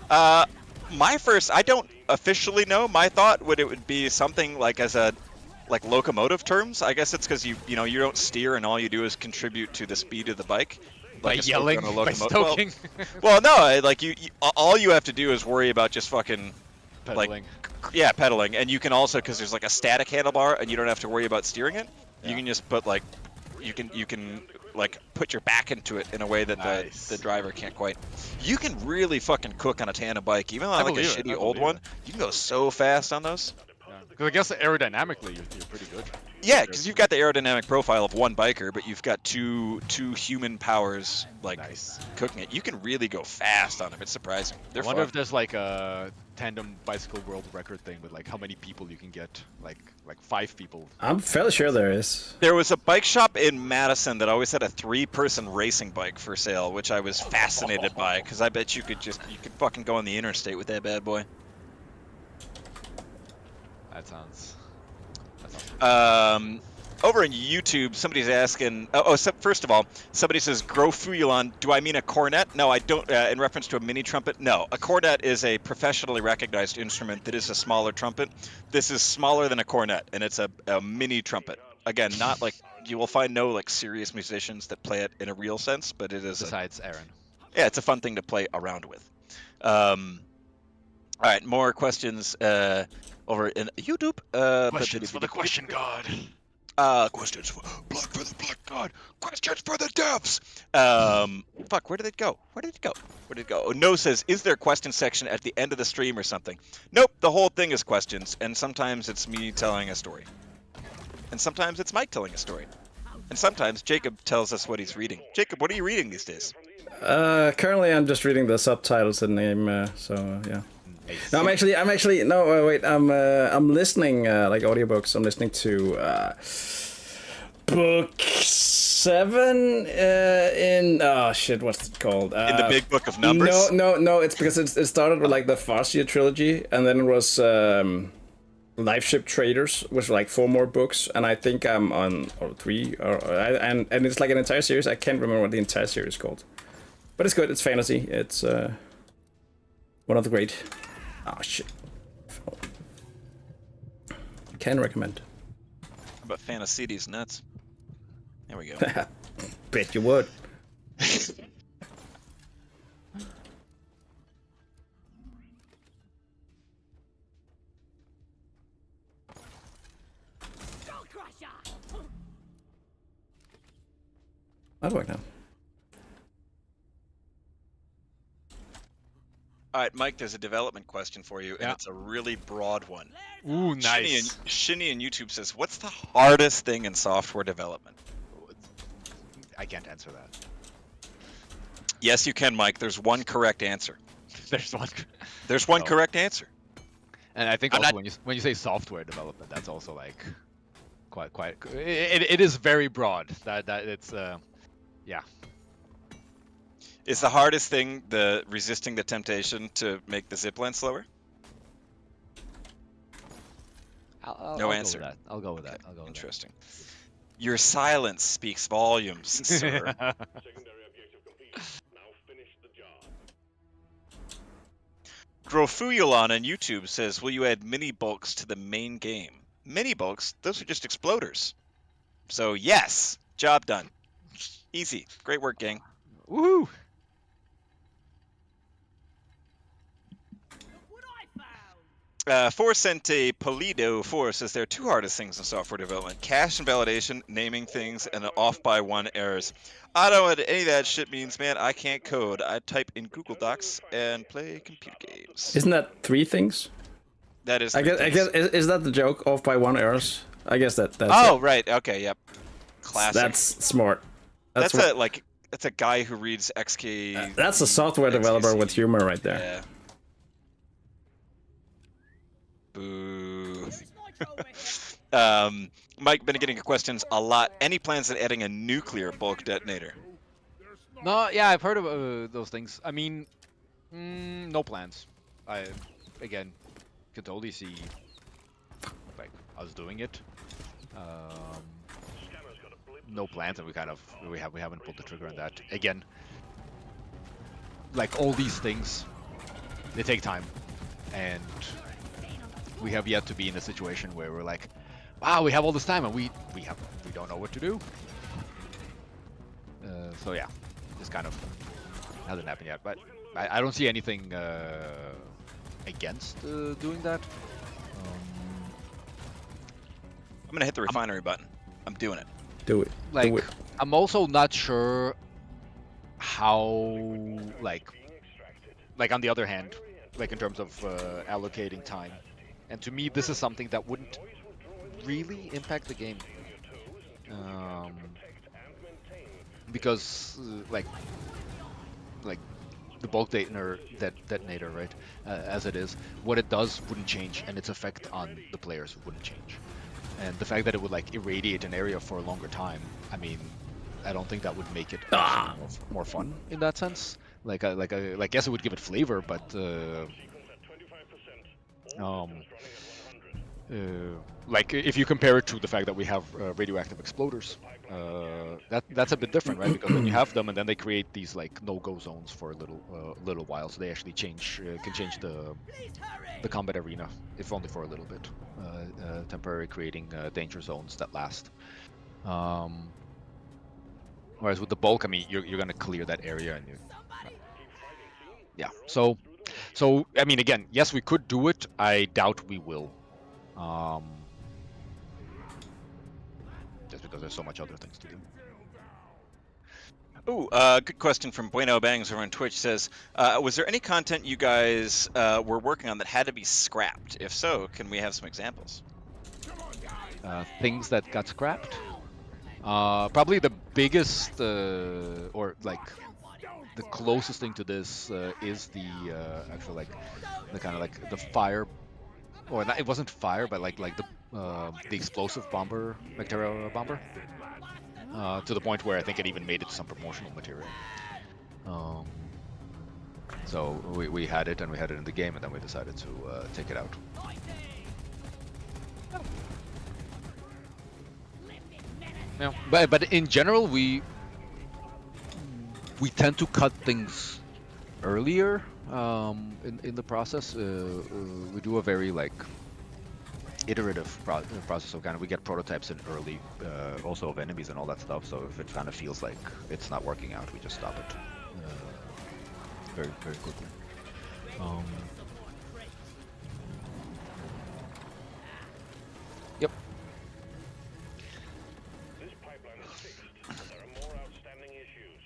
My first, I don't officially know. My thought would it would be something like as a like locomotive terms. I guess it's because you don't steer and all you do is contribute to the speed of the bike. By Like a stoker yelling? on a By locomotive. stoking? Well, no, like you all you have to do is worry about just fucking Pedaling. yeah, pedaling, and you can also because there's like a static handlebar and you don't have to worry about steering it. You Yeah. can just put like you can like put your back into it in a way that Nice. the driver can't quite. You can really fucking cook on a tandem bike, even on I like a believe it, shitty I old believe one. it. You can go so fast on those. Because I guess aerodynamically you're pretty good. Yeah, because you've got the aerodynamic profile of one biker, but you've got two human powers like Nice. cooking it. You can really go fast on them. It's surprising. I They're wonder fun. if there's like a tandem bicycle world record thing with like how many people you can get, like 5 people. I'm fairly sure there is. There was a bike shop in Madison that always had a 3-person racing bike for sale, which I was fascinated by because I bet you could fucking go on the interstate with that bad boy. That sounds. Over in YouTube, somebody's asking. First of all, somebody says "Grofulon." Do I mean a cornet? No, I don't. In reference to a mini trumpet? No, a cornet is a professionally recognized instrument that is a smaller trumpet. This is smaller than a cornet, and it's a mini trumpet. Again, not like you will find no like serious musicians that play it in a real sense, but it is. Besides Aaron. Yeah, it's a fun thing to play around with. All right, more questions over in YouTube. Questions for the question god. Questions for the Black God. Questions for the devs. Fuck, where did it go? Where did it go? Oh, No says, is there a question section at the end of the stream or something? Nope, the whole thing is questions, and sometimes it's me telling a story. And sometimes it's Mike telling a story. And sometimes Jacob tells us what he's reading. Jacob, what are you reading these days? Currently I'm just reading the subtitles in the game, so yeah. Nice. No, I'm actually no wait. I'm listening like audiobooks. I'm listening to book 7 in what's it called? In the big book of numbers? No. It's because it started with like the Farsia trilogy, and then it was Life Ship Traders, which were like 4 more books, and I think I'm on 3 and it's like an entire series. I can't remember what the entire series is called, but it's good. It's fantasy. It's one of the great. Oh shit. Can recommend. How about Fantasy's nuts? There we go. Bet you would. Skull crusher. How do I now? All right, Mike. There's a development question for you, and Yeah. it's a really broad one. Ooh, Shinny in YouTube says, "What's the hardest thing in software development?" I can't answer that. Yes, you can, Mike. There's one correct answer. There's one. There's one No. correct answer. And I think I'm also not- when you say software development, that's also like quite. It is very broad. That it's yeah. Is the hardest thing the resisting the temptation to make the zipline slower? No answer. Go with that. I'll go with that. I'll go with Interesting. Your silence speaks volumes, sir. that. Secondary objective complete. Now finish the job. Grofuyulon on YouTube says, "Will you add mini bulks to the main game?" Mini bulks? Those are just exploders. So yes, job done. Easy. Great work, gang. Woohoo! Look what I found! Forcente Polido 4 says there are two hardest things in software development: cache and validation, naming things, and the off by one errors. I don't know what any of that shit means, man. I can't code. I type in Google Docs and play computer games. Isn't that 3 things? That is. I three guess things. is that the joke? Off by 1 errors. I guess that's Oh, it. right. Okay. Yep. Classic. That's smart. That's what- that's a guy who reads XK. That's a software developer with humor right there. Yeah. Boo. Nitro over here. Mike, been getting questions a lot. Any plans on adding a nuclear bulk detonator? No, yeah, I've heard of those things. I mean, no plans. I again could totally see like us doing it. No plans, and we haven't pulled the trigger on that. Again, like all these things, they take time, and we have yet to be in a situation where we're like, wow, we have all this time and we don't know what to do. So yeah, this kind of hasn't happened yet, but I don't see anything against doing that. I'm gonna hit the refinery button. I'm doing it. Do it. Like, Do it. I'm also not sure how, like on the other hand, like in terms of allocating time. And to me, this is something that wouldn't really impact the game. Because, like the bulk detonator, right, as it is, what it does wouldn't change, and its effect on the players wouldn't change. And the fact that it would like irradiate an area for a longer time, I mean, I don't think that would make it more fun in that sense. Like yes, it would give it flavor, but like if you compare it to the fact that we have radioactive exploders, that's a bit different, right? Because when you have them and then they create these like no-go zones for a little while, so they actually can change the combat arena, if only for a little bit, temporarily creating danger zones that last. Whereas with the bulk, I mean, you're gonna clear that area, and yeah. So I mean, again, yes, we could do it. I doubt we will. Just because there's so much other things to do. Ooh, good question from Bueno Bangs over on Twitch. Says, was there any content you guys were working on that had to be scrapped? If so, can we have some examples? Things that got scrapped. Probably the biggest, or like the closest thing to this is the actual like the kind of like the fire, or not, it wasn't fire, but like the explosive bomber, bacterial bomber. To the point where I think it even made it some promotional material. So we had it, and we had it in the game, and then we decided to take it out. Yeah, but in general, we tend to cut things earlier in the process. We do a very like iterative process, so kind of we get prototypes in early, also of enemies and all that stuff. So if it kind of feels like it's not working out, we just stop it very quickly. Yep. This pipeline is fixed, but there are more outstanding issues.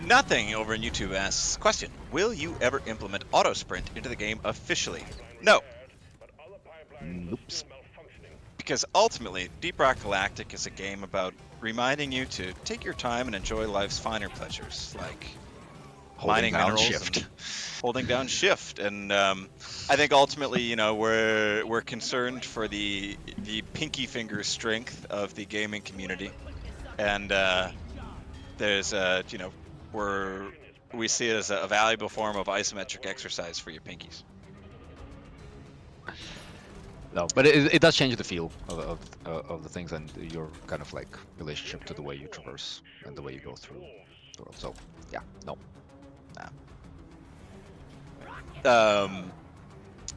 Nothing over on YouTube asks, question, will you ever implement auto sprint into the game officially? No. Oops. Because ultimately, Deep Rock Galactic is a game about reminding you to take your time and enjoy life's finer pleasures, like mining down minerals shift. and holding down shift. And I think ultimately, you know, we're concerned for the pinky finger strength of the gaming community, and there's you know, we see it as a valuable form of isometric exercise for your pinkies. No, but it does change the feel of the things and your kind of like relationship to the way you traverse and the way you go through the world. So yeah, no.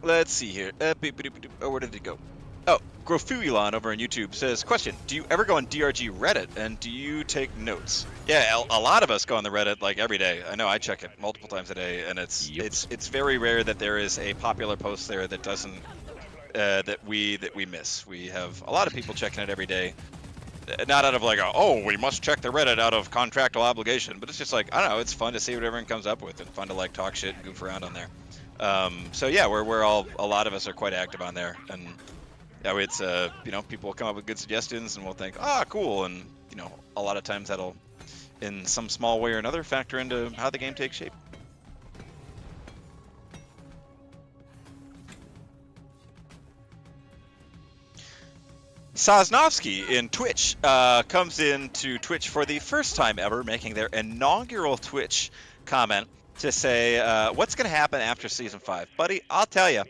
Let's see here. Oh, where did it go? Oh, Grofulon over on YouTube says, question, do you ever go on DRG Reddit and do you take notes? Yeah, a lot of us go on the Reddit like every day. I know I check it multiple times a day, and it's very rare that there is a popular post there that doesn't that we miss. We have a lot of people checking it every day. Not out of like, oh, we must check the Reddit out of contractual obligation, but it's just like, I don't know, it's fun to see what everyone comes up with and fun to like talk shit and goof around on there. So yeah, we're all, a lot of us are quite active on there, and yeah, it's you know, people will come up with good suggestions and we'll think, cool, and you know, a lot of times that'll, in some small way or another, factor into how the game takes shape. Sosnovsky in Twitch comes into Twitch for the first time ever, making their inaugural Twitch comment to say, what's going to happen after Season 5? Buddy, I'll tell you,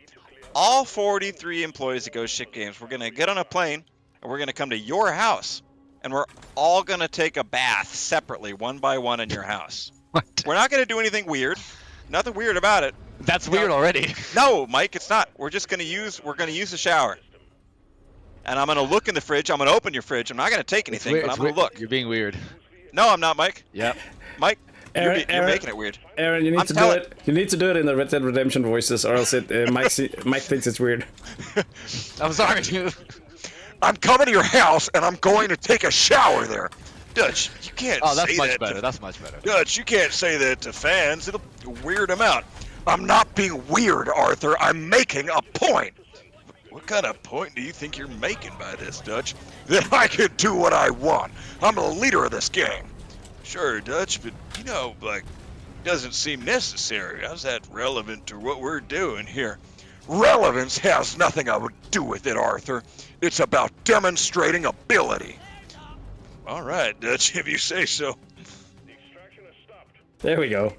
all 43 employees at Ghost Ship Games, we're going to get on a plane, and we're going to come to your house, and we're all going to take a bath separately, one by one, in your house. What? We're not going to do anything weird. Nothing weird about it. That's weird already. No, Mike, it's not. We're just going to use the shower. And I'm going to look in the fridge. I'm going to open your fridge. I'm not going to take anything, but I'm going to look. You're being weird. No, I'm not, Mike. Yep. Mike, Aaron, you're making it weird. Aaron, you need to do it. You need to do it in the Red Dead Redemption voices, or else Mike thinks it's weird. I'm sorry. I'm coming to your house, and I'm going to take a shower there. Dutch, you can't Oh, that's say much that better. to- That's much better. Dutch, you can't say that to fans. It'll weird them out. I'm not being weird, Arthur. I'm making a point. What kind of point do you think you're making by this, Dutch? That I can do what I want. I'm the leader of this game. Sure, Dutch, but, you know, like, doesn't seem necessary. How's that relevant to what we're doing here? Relevance has nothing to do with it, Arthur. It's about demonstrating ability. All right, Dutch, if you say so. The extraction has stopped. There we go.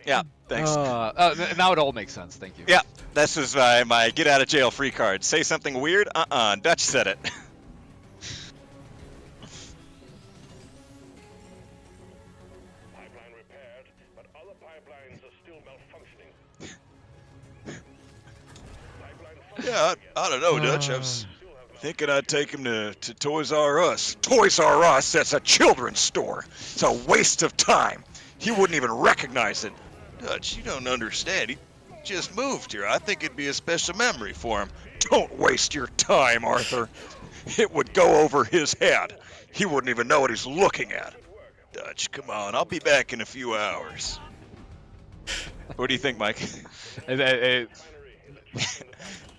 Yeah, thanks. Now it all makes sense. Thank you. Yeah, this is my get out of jail free card. Say something weird? Dutch said it. Pipeline repaired, but other pipelines are still malfunctioning. Pipeline Yeah, I don't know, Dutch. I was thinking I'd take him to Toys R Us. Toys R Us? That's a children's store. It's a waste of time. He wouldn't even recognize it. Dutch, you don't understand. He just moved here. I think it'd be a special memory for him. Don't waste your time, Arthur. It would go over his head. He wouldn't even know what he's looking at. Dutch, come on. I'll be back in a few hours. What do you think, Mike? Am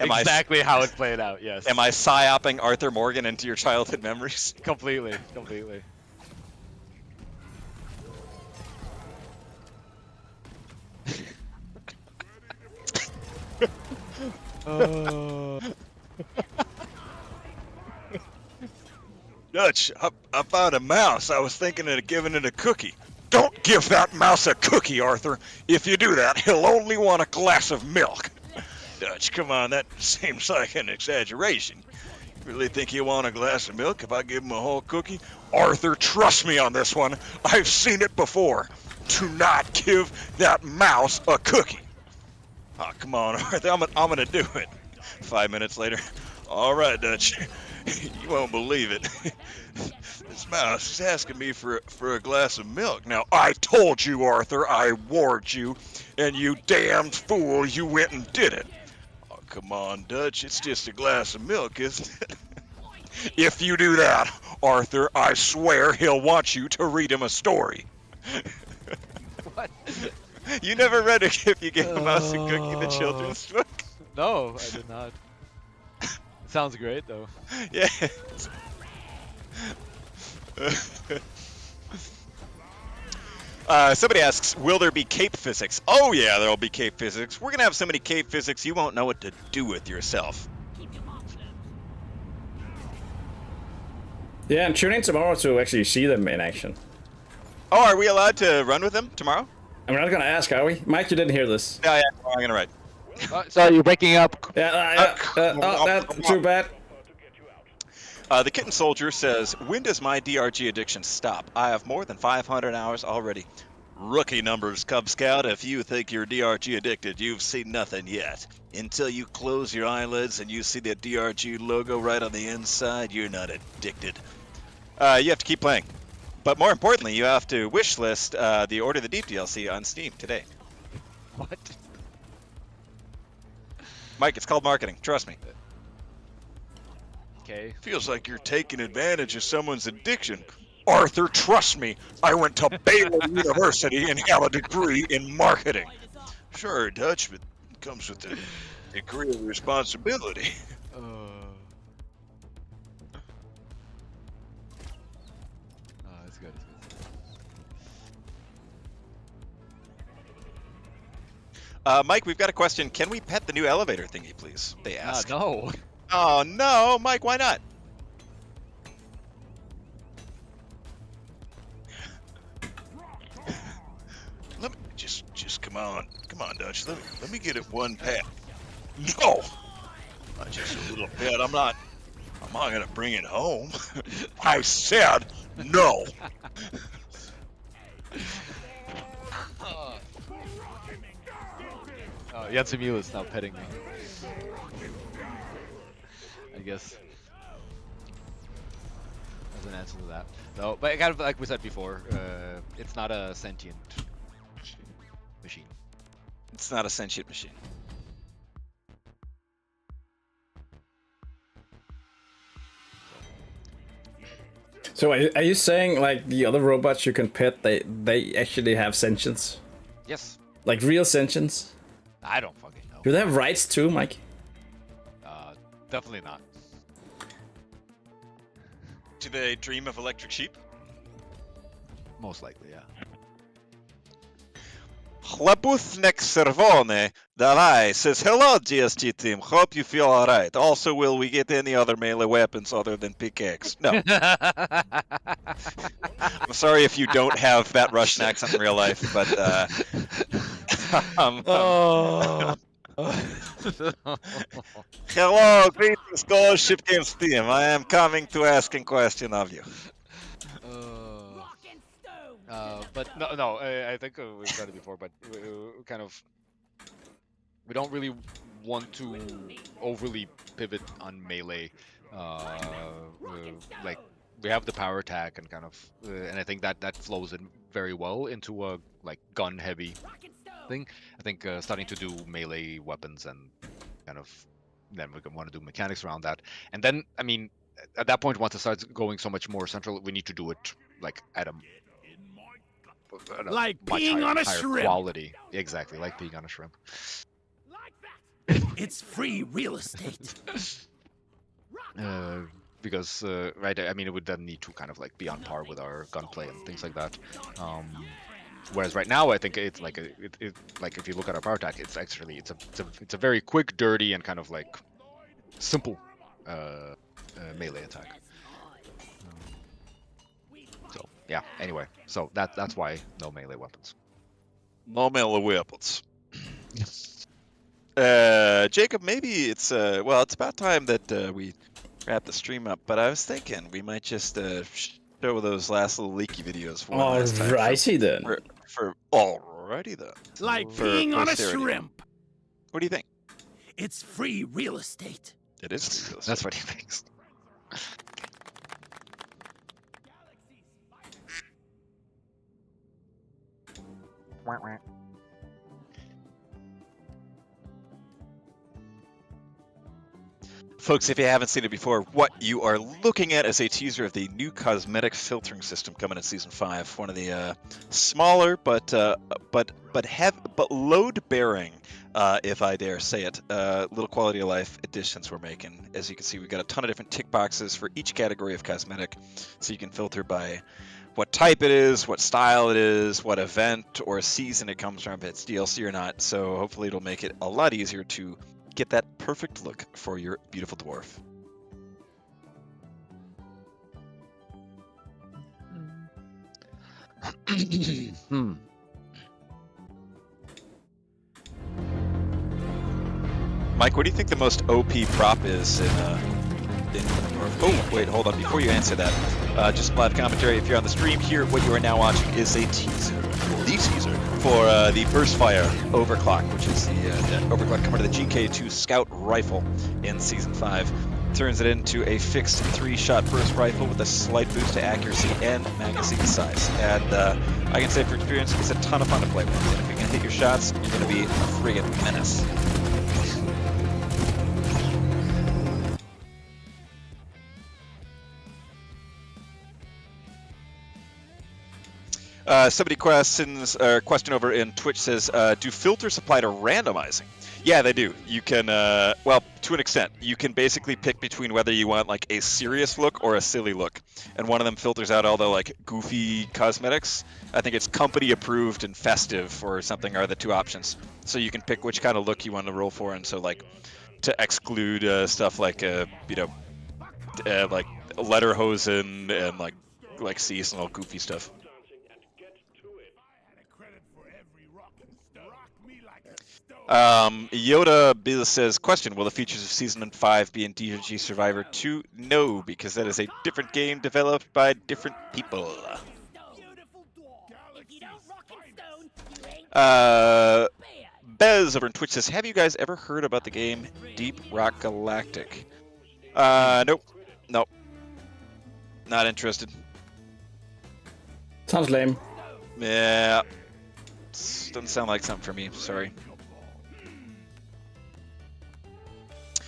Exactly how it played out. Yes. Am I psyoping Arthur Morgan into your childhood memories? Completely. Dutch, I found a mouse. I was thinking of giving it a cookie. Don't give that mouse a cookie, Arthur. If you do that, he'll only want a glass of milk. Dutch, come on, that seems like an exaggeration. You really think he'll want a glass of milk if I give him a whole cookie? Arthur, trust me on this one. I've seen it before. Do not give that mouse a cookie. Oh, come on, Arthur. I'm gonna do it. 5 minutes later. All right, Dutch. You won't believe it. This mouse is asking me for a glass of milk. Now, I told you, Arthur. I warned you. And you damned fool, you went and did it. Oh, come on, Dutch. It's just a glass of milk, isn't it? If you do that, Arthur, I swear he'll want you to read him a story. What? You never read it if you gave a mouse a cookie, the children's book? No, I did not. It sounds great though. Yeah. Somebody asks, will there be cape physics? Oh yeah, there'll be cape physics. We're gonna have so many cape physics you won't know what to do with yourself. Yeah, I'm tuning tomorrow to actually see them in action. Oh, are we allowed to run with them tomorrow? I'm not gonna ask, are we? Mike, you didn't hear this. Yeah, I'm gonna write. So you're breaking up. Oh, that's too bad. The Kitten Soldier says, when does my DRG addiction stop? I have more than 500 hours already. Rookie numbers, Cub Scout. If you think you're DRG addicted, you've seen nothing yet. Until you close your eyelids and you see the DRG logo right on the inside, you're not addicted. You have to keep playing. But more importantly, you have to wishlist the Order of the Deep DLC on Steam today. What? Mike, it's called marketing. Trust me. Okay. Feels like you're taking advantage of someone's addiction. Arthur, trust me. I went to Baylor University and have a degree in marketing. Sure, Dutch, but it comes with a degree of responsibility. That's good. Mike, we've got a question. Can we pet the new elevator thingy, please? They ask. No. Oh, no. Mike, why not? Let me just come on, Dutch. Let me get it one pet. No, not just a little pet. I'm not gonna bring it home. I said no. Jens Emil is now petting me. I guess. As an answer to that. No, but kind of like we said before, it's not a sentient machine. It's not a sentient machine. So are you saying like the other robots you can pet, they actually have sentience? Yes. Like real sentience? I don't fucking know. Do they have rights too, Mike? Definitely not. Do they dream of electric sheep? Most likely, yeah. Chlebusnek Servone Dalai says, hello, GSG team. Hope you feel alright. Also, will we get any other melee weapons other than pickaxe? No. I'm sorry if you don't have that Russian accent in real life, but hello, greetings, Scholarship Games team. I am coming to ask a question of you. But no, I think we've said it before, but we don't really want to overly pivot on melee. Like we have the power attack and kind of, and I think that flows in very well into a like gun heavy thing. I think starting to do melee weapons and kind of then we want to do mechanics around that, and then I mean at that point once it starts going so much more central, we need to do it like at a like peeing on a shrimp. Quality. Exactly, like peeing on a shrimp. It's free real estate. Because right, I mean, it would then need to kind of like be on par with our gunplay and things like that. Whereas right now, I think it's like like if you look at our power attack, it's actually it's a very quick, dirty, and kind of like simple melee attack. So yeah. Anyway, so that's why no melee weapons. No melee weapons. Jacob, maybe it's well, it's about time that we wrap the stream up. But I was thinking we might just show those last little leaky videos for one last time. Alrighty then. For alrighty then. Like For peeing on a posterity. shrimp. What do you think? It's free real estate. It is free real estate. That's what he thinks. Folks, if you haven't seen it before, what you are looking at is a teaser of the new cosmetic filtering system coming in Season 5. One of the smaller but load-bearing, if I dare say it, little quality of life additions we're making. As you can see, we've got a ton of different tick boxes for each category of cosmetic, so you can filter by what type it is, what style it is, what event or season it comes from, if it's DLC or not. So hopefully it'll make it a lot easier to get that perfect look for your beautiful dwarf. Mike, what do you think the most OP prop is in Dwarf? Oh, wait, hold on. Before you answer that, just live commentary. If you're on the stream here, what you are now watching is a teaser. The teaser for the Burst Fire Overclock, which is the Overclock coming to the GK2 Scout Rifle in Season 5. Turns it into a fixed 3-shot burst rifle with a slight boost to accuracy and magazine size. And I can say from experience, it's a ton of fun to play with. And if you can hit your shots, you're going to be a friggin' menace. Somebody question over in Twitch says, do filters apply to randomizing? Yeah, they do. You can, well, to an extent, you can basically pick between whether you want like a serious look or a silly look. And one of them filters out all the like goofy cosmetics. I think it's company approved and festive or something are the two options. So you can pick which kind of look you want to roll for. And so like to exclude stuff like, like Lederhosen and like seasonal goofy stuff. Yoda Biz says, question, will the features of Season 5 be in DRG Survivor 2? No, because that is a different game developed by different people. Bez over in Twitch says, have you guys ever heard about the game Deep Rock Galactic? Nope. Nope. Not interested. Sounds lame. Yeah. Doesn't sound like something for me, sorry.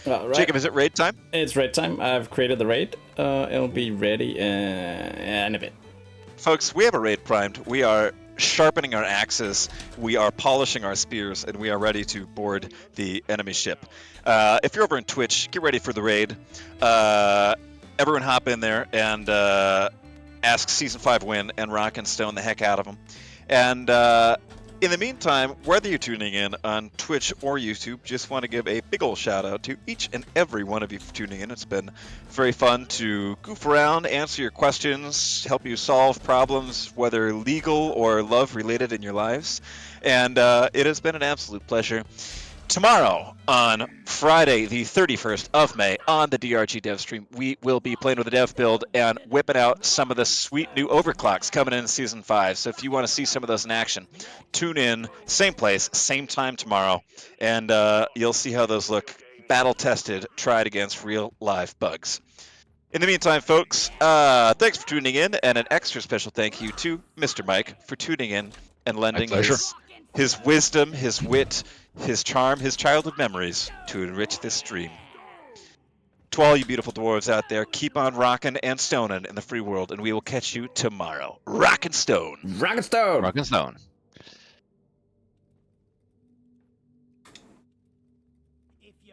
Right. Jacob, is it raid time? It's raid time. I've created the raid. It'll be ready in a bit. Folks, we have a raid primed. We are sharpening our axes, we are polishing our spears, and we are ready to board the enemy ship. If you're over in Twitch, get ready for the raid. Everyone hop in there and ask Season 5 win and rock and stone the heck out of them. And in the meantime, whether you're tuning in on Twitch or YouTube, just want to give a big ol' shout out to each and every one of you for tuning in. It's been very fun to goof around, answer your questions, help you solve problems, whether legal or love related in your lives. And it has been an absolute pleasure. Tomorrow, on Friday, the 31st of May, on the DRG Dev stream, we will be playing with the Dev build and whipping out some of the sweet new overclocks coming in Season 5. So if you want to see some of those in action, tune in, same place, same time tomorrow, and you'll see how those look battle-tested, tried against real live bugs. In the meantime, folks, thanks for tuning in, and an extra special thank you to Mr. Mike for tuning in and lending his wisdom, his wit, his charm, his childhood memories to enrich this stream. To all you beautiful dwarves out there, keep on rocking and stoning in the free world, and we will catch you tomorrow. Rock and stone. Rock and stone. Rock and stone.